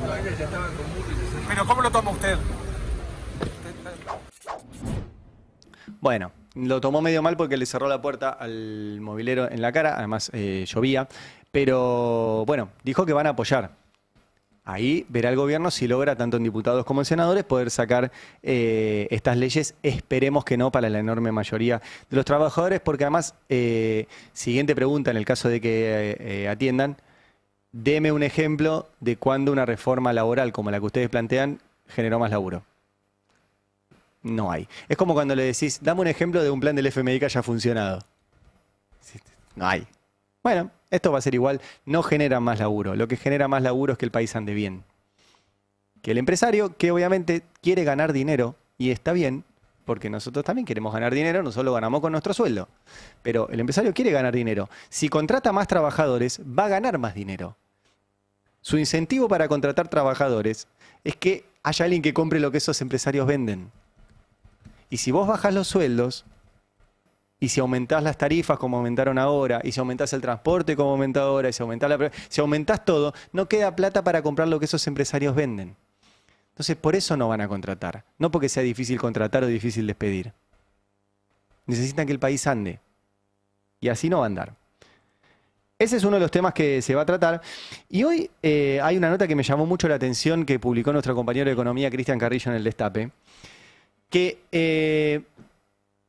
ya estaban con múltiples. Pero ¿cómo lo toma usted? Bueno, lo tomó medio mal porque le cerró la puerta al movilero en la cara, además llovía, pero bueno, dijo que van a apoyar. Ahí verá el gobierno si logra, tanto en diputados como en senadores, poder sacar estas leyes, esperemos que no, para la enorme mayoría de los trabajadores, porque además, siguiente pregunta, en el caso de que atiendan, deme un ejemplo de cuándo una reforma laboral como la que ustedes plantean generó más laburo. No hay. Es como cuando le decís, dame un ejemplo de un plan del FMI que haya funcionado. No hay. Bueno, esto va a ser igual, no genera más laburo. Lo que genera más laburo es que el país ande bien. Que el empresario, que obviamente quiere ganar dinero, y está bien, porque nosotros también queremos ganar dinero, nosotros lo ganamos con nuestro sueldo. Pero el empresario quiere ganar dinero. Si contrata más trabajadores, va a ganar más dinero. Su incentivo para contratar trabajadores es que haya alguien que compre lo que esos empresarios venden. Y si vos bajás los sueldos, y si aumentás las tarifas como aumentaron ahora, y si aumentás el transporte como aumenta ahora, y si aumentás todo, no queda plata para comprar lo que esos empresarios venden. Entonces, por eso no van a contratar. No porque sea difícil contratar o difícil despedir. Necesitan que el país ande. Y así no va a andar. Ese es uno de los temas que se va a tratar. Y hoy hay una nota que me llamó mucho la atención que publicó nuestro compañero de Economía, Cristian Carrillo, en el Destape, que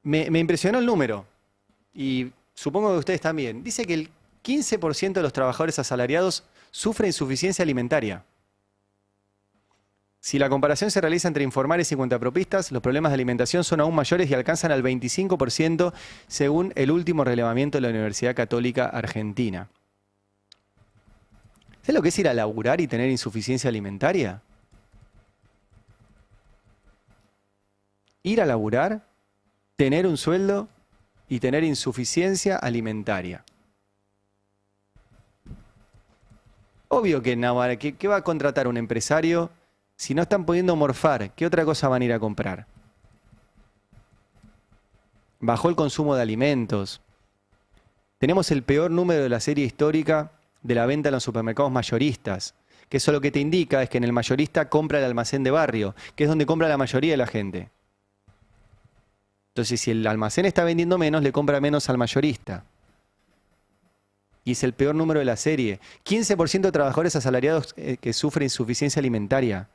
me impresionó el número. Y supongo que ustedes también. Dice que el 15% de los trabajadores asalariados sufre insuficiencia alimentaria. Si la comparación se realiza entre informales y cuentapropistas, los problemas de alimentación son aún mayores y alcanzan al 25% según el último relevamiento de la Universidad Católica Argentina. ¿Sabes lo que es ir a laburar y tener insuficiencia alimentaria? Ir a laburar, tener un sueldo y tener insuficiencia alimentaria. Obvio que Navarra, ¿qué va a contratar un empresario si no están pudiendo morfar? ¿Qué otra cosa van a ir a comprar? Bajó el consumo de alimentos. Tenemos el peor número de la serie histórica de la venta en los supermercados mayoristas, que eso lo que te indica es que en el mayorista compra el almacén de barrio, que es donde compra la mayoría de la gente. Entonces, si el almacén está vendiendo menos, le compra menos al mayorista. Y es el peor número de la serie. 15% de trabajadores asalariados que sufren insuficiencia alimentaria.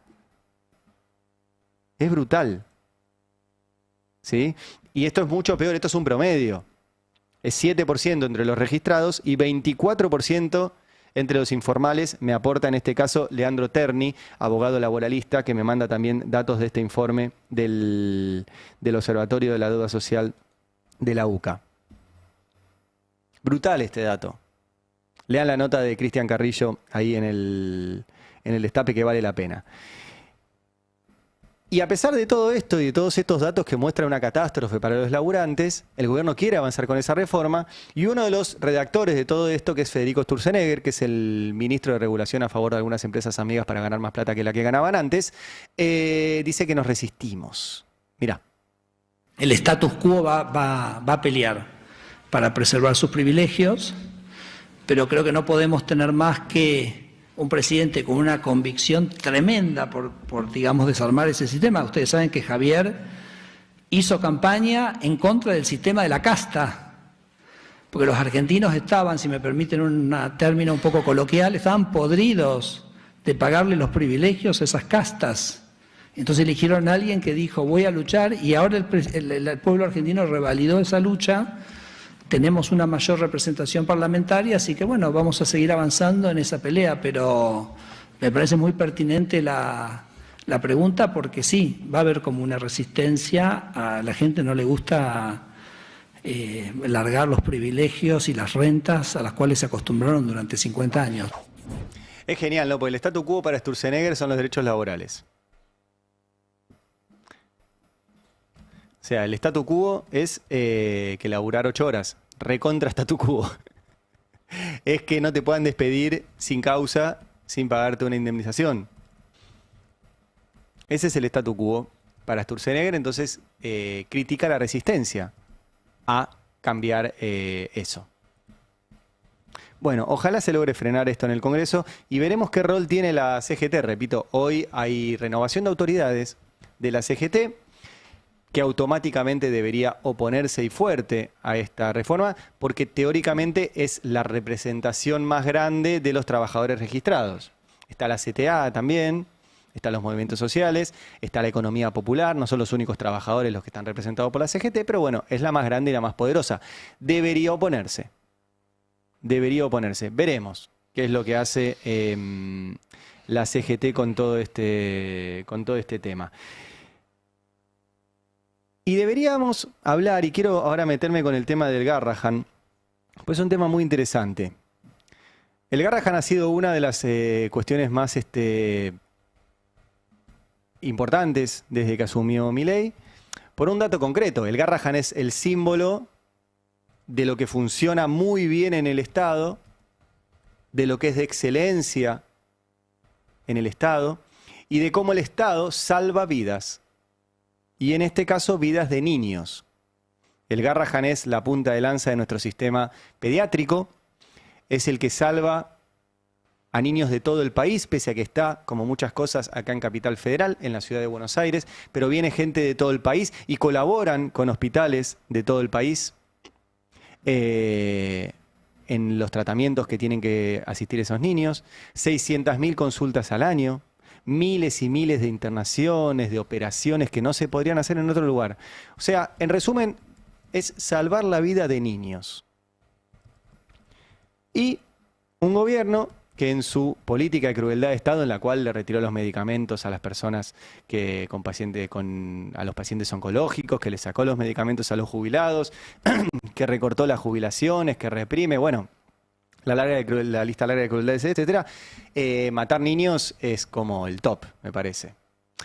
Es brutal. ¿Sí? Y esto es mucho peor, esto es un promedio. Es 7% entre los registrados y 24% entre los informales. Me aporta en este caso Leandro Terni, abogado laboralista, que me manda también datos de este informe del Observatorio de la Deuda Social de la UCA. Brutal este dato. Lean la nota de Cristian Carrillo ahí en el Destape, que vale la pena. Y a pesar de todo esto y de todos estos datos que muestran una catástrofe para los laburantes, el gobierno quiere avanzar con esa reforma y uno de los redactores de todo esto, que es Federico Sturzenegger, que es el ministro de Regulación a favor de algunas empresas amigas para ganar más plata que la que ganaban antes, dice que nos resistimos. Mirá. El status quo va a pelear para preservar sus privilegios, pero creo que no podemos tener más que un presidente con una convicción tremenda por digamos, desarmar ese sistema. Ustedes saben que Javier hizo campaña en contra del sistema de la casta, porque los argentinos estaban, si me permiten un término un poco coloquial, estaban podridos de pagarle los privilegios a esas castas. Entonces eligieron a alguien que dijo, voy a luchar, y ahora el pueblo argentino revalidó esa lucha. Tenemos una mayor representación parlamentaria, así que bueno, vamos a seguir avanzando en esa pelea, pero me parece muy pertinente la pregunta, porque sí, va a haber como una resistencia, a la gente no le gusta largar los privilegios y las rentas a las cuales se acostumbraron durante 50 años. Es genial, ¿no? Porque el statu quo para Sturzenegger son los derechos laborales. O sea, el statu quo es que laburar 8 horas. Recontra statu quo. Es que no te puedan despedir sin causa, sin pagarte una indemnización. Ese es el statu quo para Sturzenegger. Entonces, critica la resistencia a cambiar eso. Bueno, ojalá se logre frenar esto en el Congreso y veremos qué rol tiene la CGT. Repito, hoy hay renovación de autoridades de la CGT, que automáticamente debería oponerse y fuerte a esta reforma, porque teóricamente es la representación más grande de los trabajadores registrados. Está la CTA también, están los movimientos sociales, está la economía popular, no son los únicos trabajadores los que están representados por la CGT, pero bueno, es la más grande y la más poderosa. Debería oponerse. Debería oponerse. Veremos qué es lo que hace la CGT con todo este tema. Y deberíamos hablar, y quiero ahora meterme con el tema del Garrahan, pues es un tema muy interesante. El Garrahan ha sido una de las cuestiones más importantes desde que asumió Milei, por un dato concreto. El Garrahan es el símbolo de lo que funciona muy bien en el Estado, de lo que es de excelencia en el Estado, y de cómo el Estado salva vidas. Y en este caso, vidas de niños. El Garrahan es la punta de lanza de nuestro sistema pediátrico. Es el que salva a niños de todo el país, pese a que está, como muchas cosas, acá en Capital Federal, en la ciudad de Buenos Aires. Pero viene gente de todo el país y colaboran con hospitales de todo el país en en los tratamientos que tienen que asistir esos niños, 600.000 consultas al año, miles y miles de internaciones, de operaciones que no se podrían hacer en otro lugar. O sea, en resumen, es salvar la vida de niños. Y un gobierno que en su política de crueldad de Estado, en la cual le retiró los medicamentos a las personas a los pacientes oncológicos, que le sacó los medicamentos a los jubilados, que recortó las jubilaciones, que reprime, bueno, la lista larga de crueldades, etcétera. Matar niños es como el top, me parece.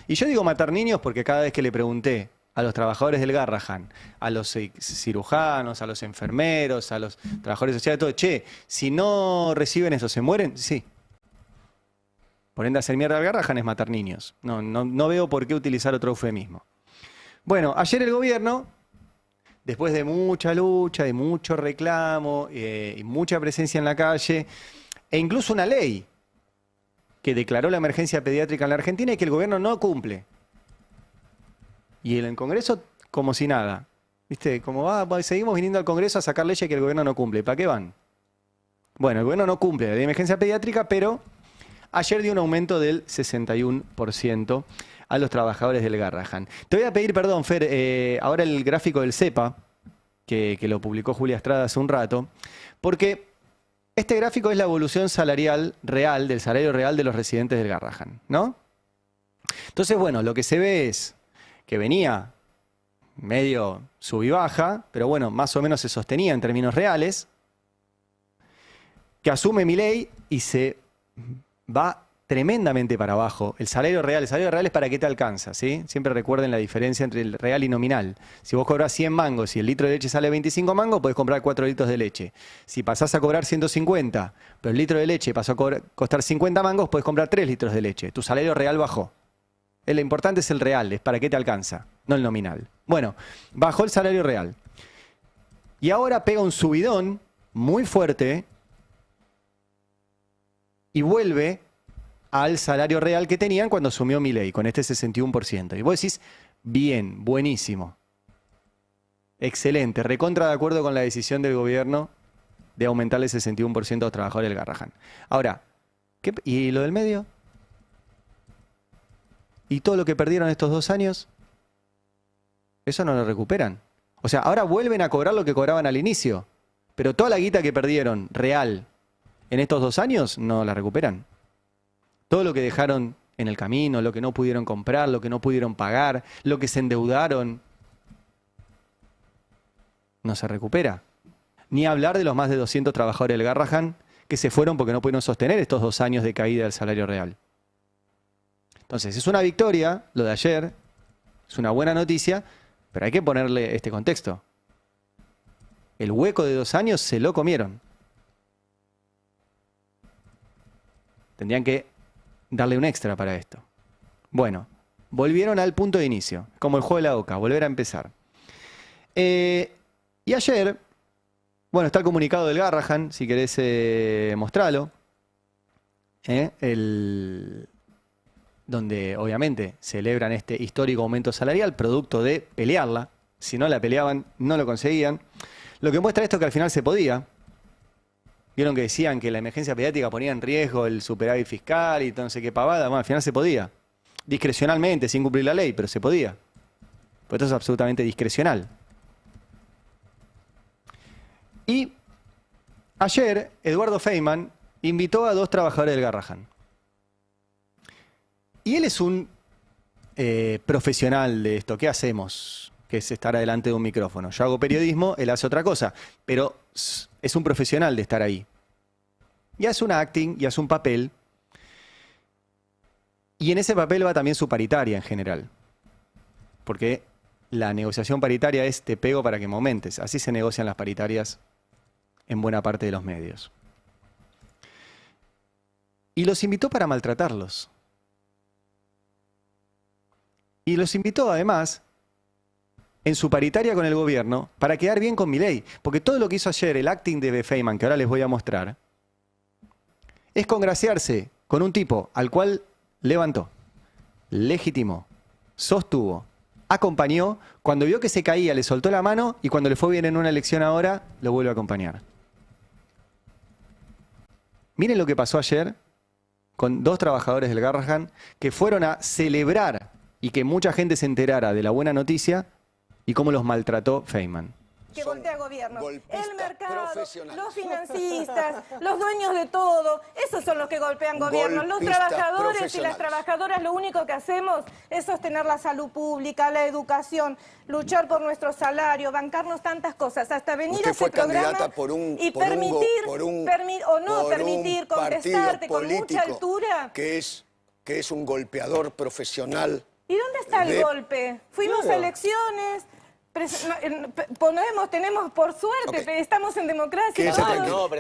Y yo digo matar niños porque cada vez que le pregunté a los trabajadores del Garrahan, a los cirujanos, a los enfermeros, a los trabajadores sociales, todo, che, si no reciben eso, ¿se mueren? Sí. Por ende, hacer mierda al Garrahan es matar niños. No veo por qué utilizar otro eufemismo. Bueno, ayer el gobierno, después de mucha lucha, de mucho reclamo y mucha presencia en la calle, e incluso una ley que declaró la emergencia pediátrica en la Argentina y que el gobierno no cumple. Y en el Congreso, como si nada. ¿Viste? Como seguimos viniendo al Congreso a sacar leyes que el gobierno no cumple. ¿Para qué van? Bueno, el gobierno no cumple la ley de emergencia pediátrica, pero ayer dio un aumento del 61% a los trabajadores del Garrahan. Te voy a pedir perdón, Fer, ahora el gráfico del CEPA, que lo publicó Julia Estrada hace un rato, porque este gráfico es la evolución salarial real, del salario real de los residentes del Garrahan, ¿no? Entonces, bueno, lo que se ve es que venía medio sub y baja, pero bueno, más o menos se sostenía en términos reales, que asume Milei y se va tremendamente para abajo. El salario real es para qué te alcanza, ¿sí? Siempre recuerden la diferencia entre el real y nominal. Si vos cobras 100 mangos y el litro de leche sale 25 mangos, podés comprar 4 litros de leche. Si pasás a cobrar 150, pero el litro de leche pasó a costar 50 mangos, podés comprar 3 litros de leche. Tu salario real bajó. Lo importante es el real, es para qué te alcanza, no el nominal. Bueno, bajó el salario real. Y ahora pega un subidón muy fuerte y vuelve al salario real que tenían cuando asumió Milei, con este 61%. Y vos decís, bien, buenísimo. Excelente, recontra de acuerdo con la decisión del gobierno de aumentarle el 61% a los trabajadores del Garrahan. Ahora, ¿y lo del medio? ¿Y todo lo que perdieron estos 2 años? Eso no lo recuperan. O sea, ahora vuelven a cobrar lo que cobraban al inicio. Pero toda la guita que perdieron, real, en estos 2 años, no la recuperan. Todo lo que dejaron en el camino, lo que no pudieron comprar, lo que no pudieron pagar, lo que se endeudaron, no se recupera. Ni hablar de los más de 200 trabajadores del Garrahan que se fueron porque no pudieron sostener estos 2 años de caída del salario real. Entonces, es una victoria, lo de ayer, es una buena noticia, pero hay que ponerle este contexto. El hueco de 2 años se lo comieron. Tendrían que darle un extra para esto. Bueno, volvieron al punto de inicio, como el juego de la oca, volver a empezar. Y ayer, bueno, está el comunicado del Garrahan, si querés mostrarlo. Donde obviamente celebran este histórico aumento salarial, producto de pelearla. Si no la peleaban, no lo conseguían. Lo que muestra esto es que al final se podía. Vieron que decían que la emergencia pediátrica ponía en riesgo el superávit fiscal y no sé qué pavada. Bueno, al final se podía. Discrecionalmente, sin cumplir la ley, pero se podía. Pues esto es absolutamente discrecional. Y ayer, Eduardo Feynman invitó a 2 trabajadores del Garrahan. Y él es un profesional de esto. ¿Qué hacemos? Que es estar delante de un micrófono. Yo hago periodismo, él hace otra cosa. Pero es un profesional de estar ahí. Y hace un acting, y hace un papel. Y en ese papel va también su paritaria en general. Porque la negociación paritaria es te pego para que me aumentes. Así se negocian las paritarias en buena parte de los medios. Y los invitó para maltratarlos. Y los invitó además, en su paritaria con el gobierno, para quedar bien con Milei. Porque todo lo que hizo ayer el acting de Feynman, que ahora les voy a mostrar, es congraciarse con un tipo al cual levantó, legitimó, sostuvo, acompañó, cuando vio que se caía le soltó la mano y cuando le fue bien en una elección ahora, lo vuelve a acompañar. Miren lo que pasó ayer con 2 trabajadores del Garrahan que fueron a celebrar y que mucha gente se enterara de la buena noticia y cómo los maltrató Feynman. Que voltea gobierno. El mercado, los financistas, los dueños de todo, esos son los que golpean gobierno. Los trabajadores y las trabajadoras lo único que hacemos es sostener la salud pública, la educación, luchar por nuestro salario, bancarnos tantas cosas, hasta venir a este programa y permitir contestarte con mucha altura. Que es un golpeador profesional. ¿Y dónde está el golpe? Fuimos a elecciones. Tenemos por suerte, estamos en democracia,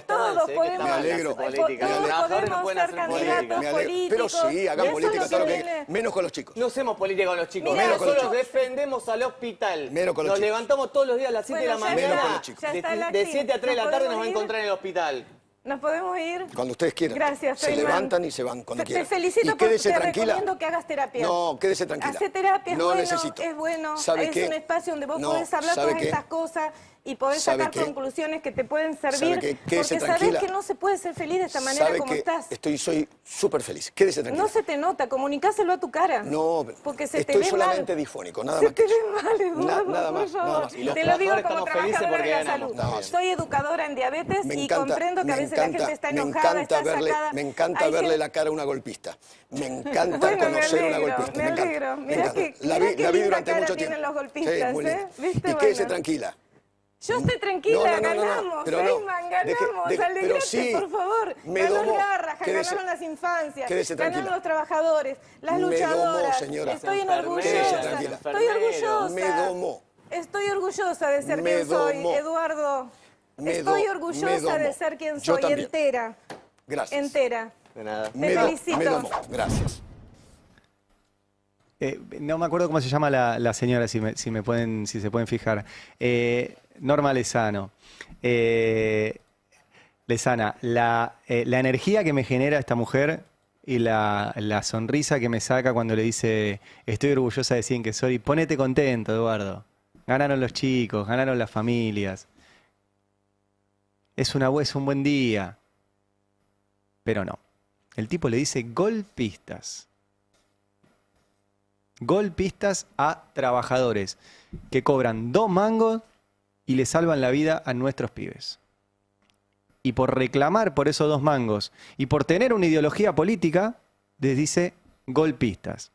todos podemos ser candidatos políticos. Pero sí, hagan política, menos con los chicos. No hacemos política con los chicos, nosotros defendemos al hospital. Nos levantamos todos los días a las 7 de la mañana, de 7 a 3 de la tarde nos va a encontrar en el hospital. ¿Nos podemos ir? Cuando ustedes quieran. Gracias, Se levantan y se van cuando quieran. Te felicito porque te recomiendo que hagas terapia. No, quédese tranquila. Hacer terapia es no bueno, necesito. es bueno. Es un espacio donde vos No, podés hablar todas estas cosas y podés sacar conclusiones que te pueden servir. Porque sabés que no se puede ser feliz de esta manera como estás. Soy súper feliz. Quédese tranquila. No se te nota, comunicáselo a tu cara. No, porque se te estoy ve solamente mal. difónico, nada más. Se te ve mal, Eduardo, nada más. Te lo digo como trabajadora de la salud. Soy educadora en diabetes y comprendo que a veces la gente está enojada, está sacada. Me encanta verle la cara a una golpista. Me encanta conocer a una golpista. Me alegro. Mirá que la vi durante mucho tiempo. tienen los golpistas, Y quédese tranquila. Yo estoy tranquila, ganamos, Feynman, ganamos, alegrate, por favor. Ganó el Garrahan, ganaron las infancias, ganaron los trabajadores, las luchadoras. Estoy orgullosa, Estoy orgullosa de ser quien soy, Eduardo. Estoy orgullosa de ser quien soy, entera. Gracias. Entera. De nada. Te felicito. Gracias. No me acuerdo cómo se llama la señora, si se pueden fijar. Norma Lezano. Lezana, la energía que me genera esta mujer y la sonrisa que me saca cuando le dice estoy orgullosa de quien que soy. Ponete contento, Eduardo. Ganaron los chicos, ganaron las familias. Es un buen día. Pero no. El tipo le dice golpistas. Golpistas a trabajadores que cobran 2 mangos y le salvan la vida a nuestros pibes. Y por reclamar por esos 2 mangos y por tener una ideología política, les dice golpistas.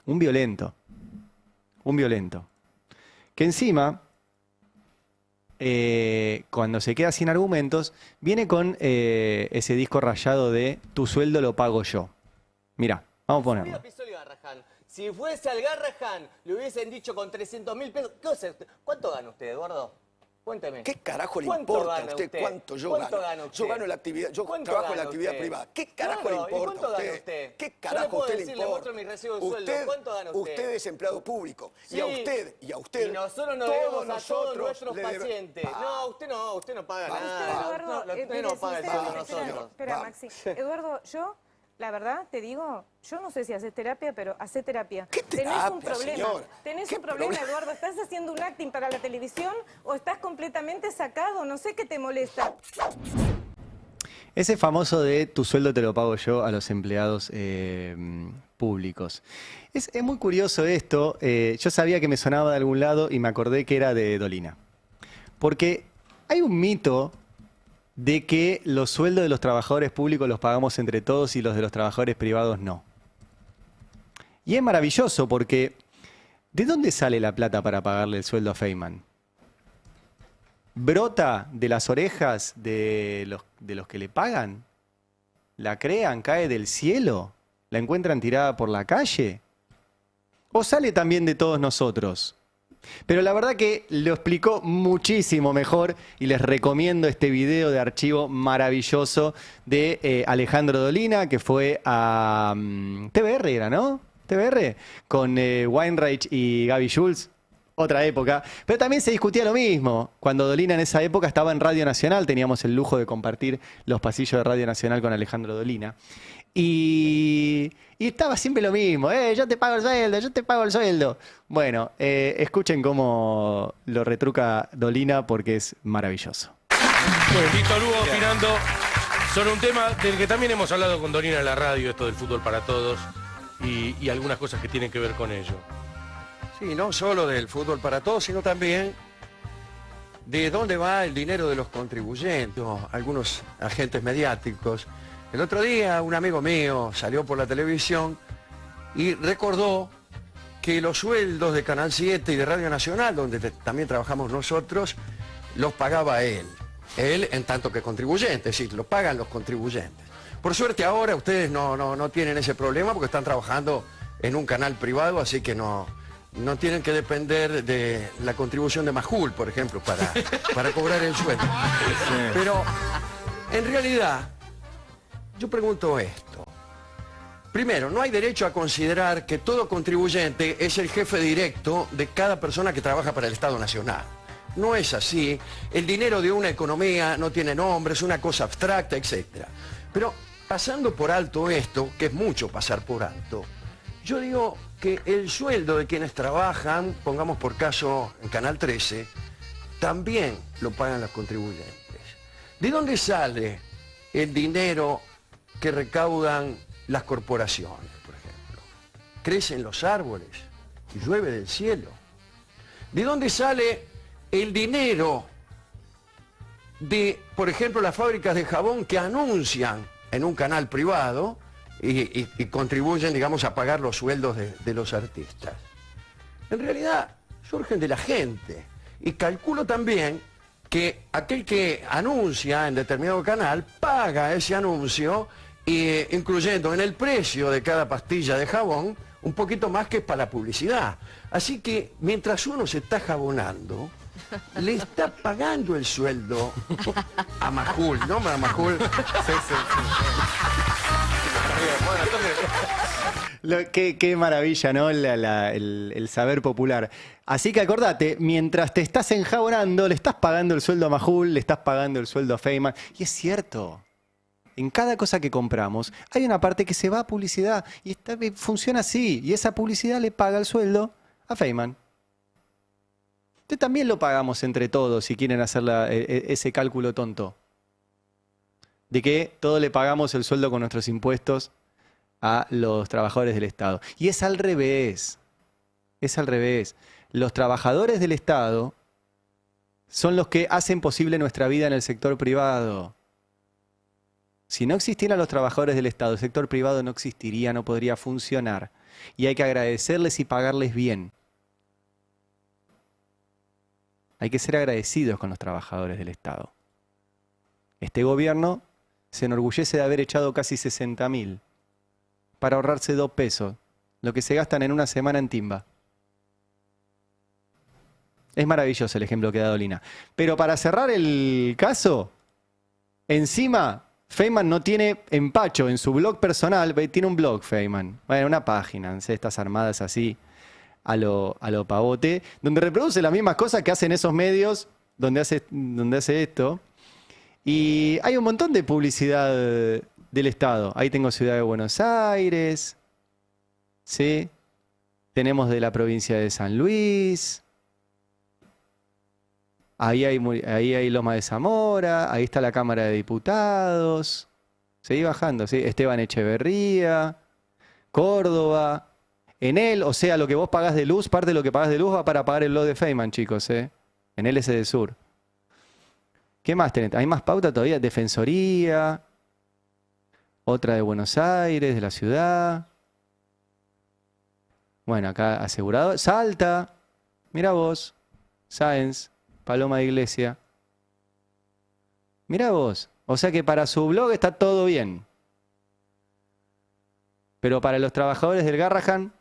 Un violento. Un violento. Que encima, cuando se queda sin argumentos, viene con ese disco rayado de tu sueldo lo pago yo. Mirá, vamos a ponerlo. Si fuese al Garrahan, le hubiesen dicho con 300.000 pesos. ¿Cuánto gana usted, Eduardo? Cuénteme. ¿Qué carajo le importa a usted cuánto yo gano? Yo gano en la actividad, yo trabajo en la actividad privada. ¿Qué carajo le importa a usted? ¿Qué carajo a usted le importa? Le muestro mi recibo de sueldo. ¿Cuánto gana usted? Usted es empleado público. Sí. Y a usted. Y nosotros nos debemos a todos nuestros pacientes. No, usted no paga nada. Usted no paga el sueldo de nosotros. Espera, Maxi. Eduardo, la verdad, te digo, yo no sé si haces terapia, pero haces terapia. Tenés un problema. Señor? Tenés un problema, Eduardo. ¿Estás haciendo un acting para la televisión o estás completamente sacado? No sé qué te molesta. Ese famoso de tu sueldo te lo pago yo a los empleados públicos. Es muy curioso esto. Yo sabía que me sonaba de algún lado y me acordé que era de Dolina. Porque hay un mito de que los sueldos de los trabajadores públicos los pagamos entre todos y los de los trabajadores privados no. Y es maravilloso porque ¿de dónde sale la plata para pagarle el sueldo a Feynman? ¿Brota de las orejas de los que le pagan? ¿La crean? ¿Cae del cielo? ¿La encuentran tirada por la calle? ¿O sale también de todos nosotros? Pero la verdad que lo explicó muchísimo mejor y les recomiendo este video de archivo maravilloso de Alejandro Dolina, que fue a TBR, era, ¿no? TBR, con Weinreich y Gaby Schulz, otra época. Pero también se discutía lo mismo. Cuando Dolina en esa época estaba en Radio Nacional, teníamos el lujo de compartir los pasillos de Radio Nacional con Alejandro Dolina. Y estaba siempre lo mismo, yo te pago el sueldo, yo te pago el sueldo. Bueno, escuchen cómo lo retruca Dolina porque es maravilloso. Víctor Hugo opinando sobre un tema del que también hemos hablado con Dorina en la radio, esto del fútbol para todos y algunas cosas que tienen que ver con ello. Sí, no solo del fútbol para todos, sino también de dónde va el dinero de los contribuyentes, algunos agentes mediáticos. El otro día un amigo mío salió por la televisión y recordó que los sueldos de Canal 7 y de Radio Nacional, donde también trabajamos nosotros, los pagaba él. Él en tanto que contribuyente, es decir, los pagan los contribuyentes. Por suerte ahora ustedes no tienen ese problema porque están trabajando en un canal privado, así que no tienen que depender de la contribución de Majul, por ejemplo, para cobrar el sueldo. Pero en realidad, yo pregunto esto. Primero, no hay derecho a considerar que todo contribuyente es el jefe directo de cada persona que trabaja para el Estado Nacional. No es así. El dinero de una economía no tiene nombre, es una cosa abstracta, etc. Pero pasando por alto esto, que es mucho pasar por alto, yo digo que el sueldo de quienes trabajan, pongamos por caso en Canal 13, también lo pagan los contribuyentes. ¿De dónde sale el dinero que recaudan las corporaciones, por ejemplo? Crecen los árboles y llueve del cielo. ¿De dónde sale el dinero de, por ejemplo, las fábricas de jabón que anuncian en un canal privado y contribuyen, digamos, a pagar los sueldos de los artistas? En realidad surgen de la gente. Y calculo también que aquel que anuncia en determinado canal paga ese anuncio, incluyendo en el precio de cada pastilla de jabón un poquito más que para la publicidad. Así que mientras uno se está jabonando, le está pagando el sueldo a Majul, ¿no? A Majul. Sí. Qué maravilla, ¿no? El saber popular. Así que acordate, mientras te estás enjabonando, le estás pagando el sueldo a Majul, le estás pagando el sueldo a Feynman. Y es cierto. En cada cosa que compramos hay una parte que se va a publicidad y funciona así. Y esa publicidad le paga el sueldo a Feynman. Entonces también lo pagamos entre todos si quieren hacer ese cálculo tonto. De que todos le pagamos el sueldo con nuestros impuestos a los trabajadores del Estado. Y es al revés. Es al revés. Los trabajadores del Estado son los que hacen posible nuestra vida en el sector privado. Si no existieran los trabajadores del Estado, el sector privado no existiría, no podría funcionar. Y hay que agradecerles y pagarles bien. Hay que ser agradecidos con los trabajadores del Estado. Este gobierno se enorgullece de haber echado casi 60.000 para ahorrarse 2 pesos, lo que se gastan en una semana en timba. Es maravilloso el ejemplo que ha dado Lina. Pero para cerrar el caso, encima Feynman no tiene empacho en su blog personal, tiene un blog Feynman, bueno, una página, no sé, estas armadas así a lo pavote, donde reproduce las mismas cosas que hacen esos medios donde hace esto. Y hay un montón de publicidad del Estado. Ahí tengo Ciudad de Buenos Aires, ¿sí? Tenemos de la provincia de San Luis. Ahí hay Loma de Zamora, ahí está la Cámara de Diputados. Seguí bajando, ¿sí? Esteban Echeverría, Córdoba. En él, o sea, lo que vos pagás de luz, parte de lo que pagás de luz va para pagar el blog de Feynman, chicos, ¿eh? En LSD Sur. ¿Qué más tenés? ¿Hay más pauta todavía? Defensoría. Otra de Buenos Aires, de la ciudad. Bueno, acá asegurado. Salta. Mira vos. Sáenz. Paloma de Iglesia. Mira vos. O sea que para su blog está todo bien. Pero para los trabajadores del Garrahan,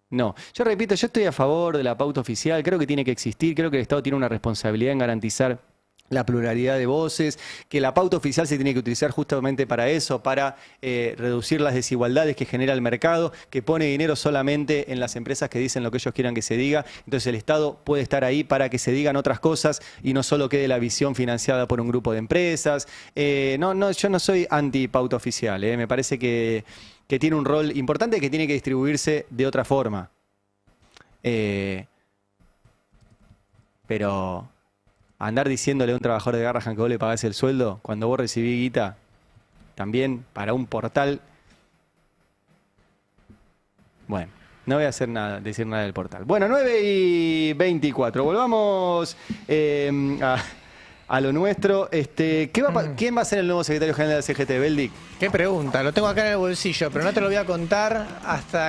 no. Yo repito, yo estoy a favor de la pauta oficial. Creo que tiene que existir. Creo que el Estado tiene una responsabilidad en garantizar la pluralidad de voces, que la pauta oficial se tiene que utilizar justamente para eso, para reducir las desigualdades que genera el mercado, que pone dinero solamente en las empresas que dicen lo que ellos quieran que se diga. Entonces el Estado puede estar ahí para que se digan otras cosas y no solo quede la visión financiada por un grupo de empresas. Yo no soy anti pauta oficial, me parece que tiene un rol importante que tiene que distribuirse de otra forma. Pero andar diciéndole a un trabajador de Garrahan que vos le pagás el sueldo cuando vos recibís guita, también para un portal. Bueno, no voy a decir nada del portal. Bueno, 9:24. Volvamos a lo nuestro. ¿Quién va a ser el nuevo secretario general de la CGT, Beldic? Qué pregunta, lo tengo acá en el bolsillo, pero no te lo voy a contar hasta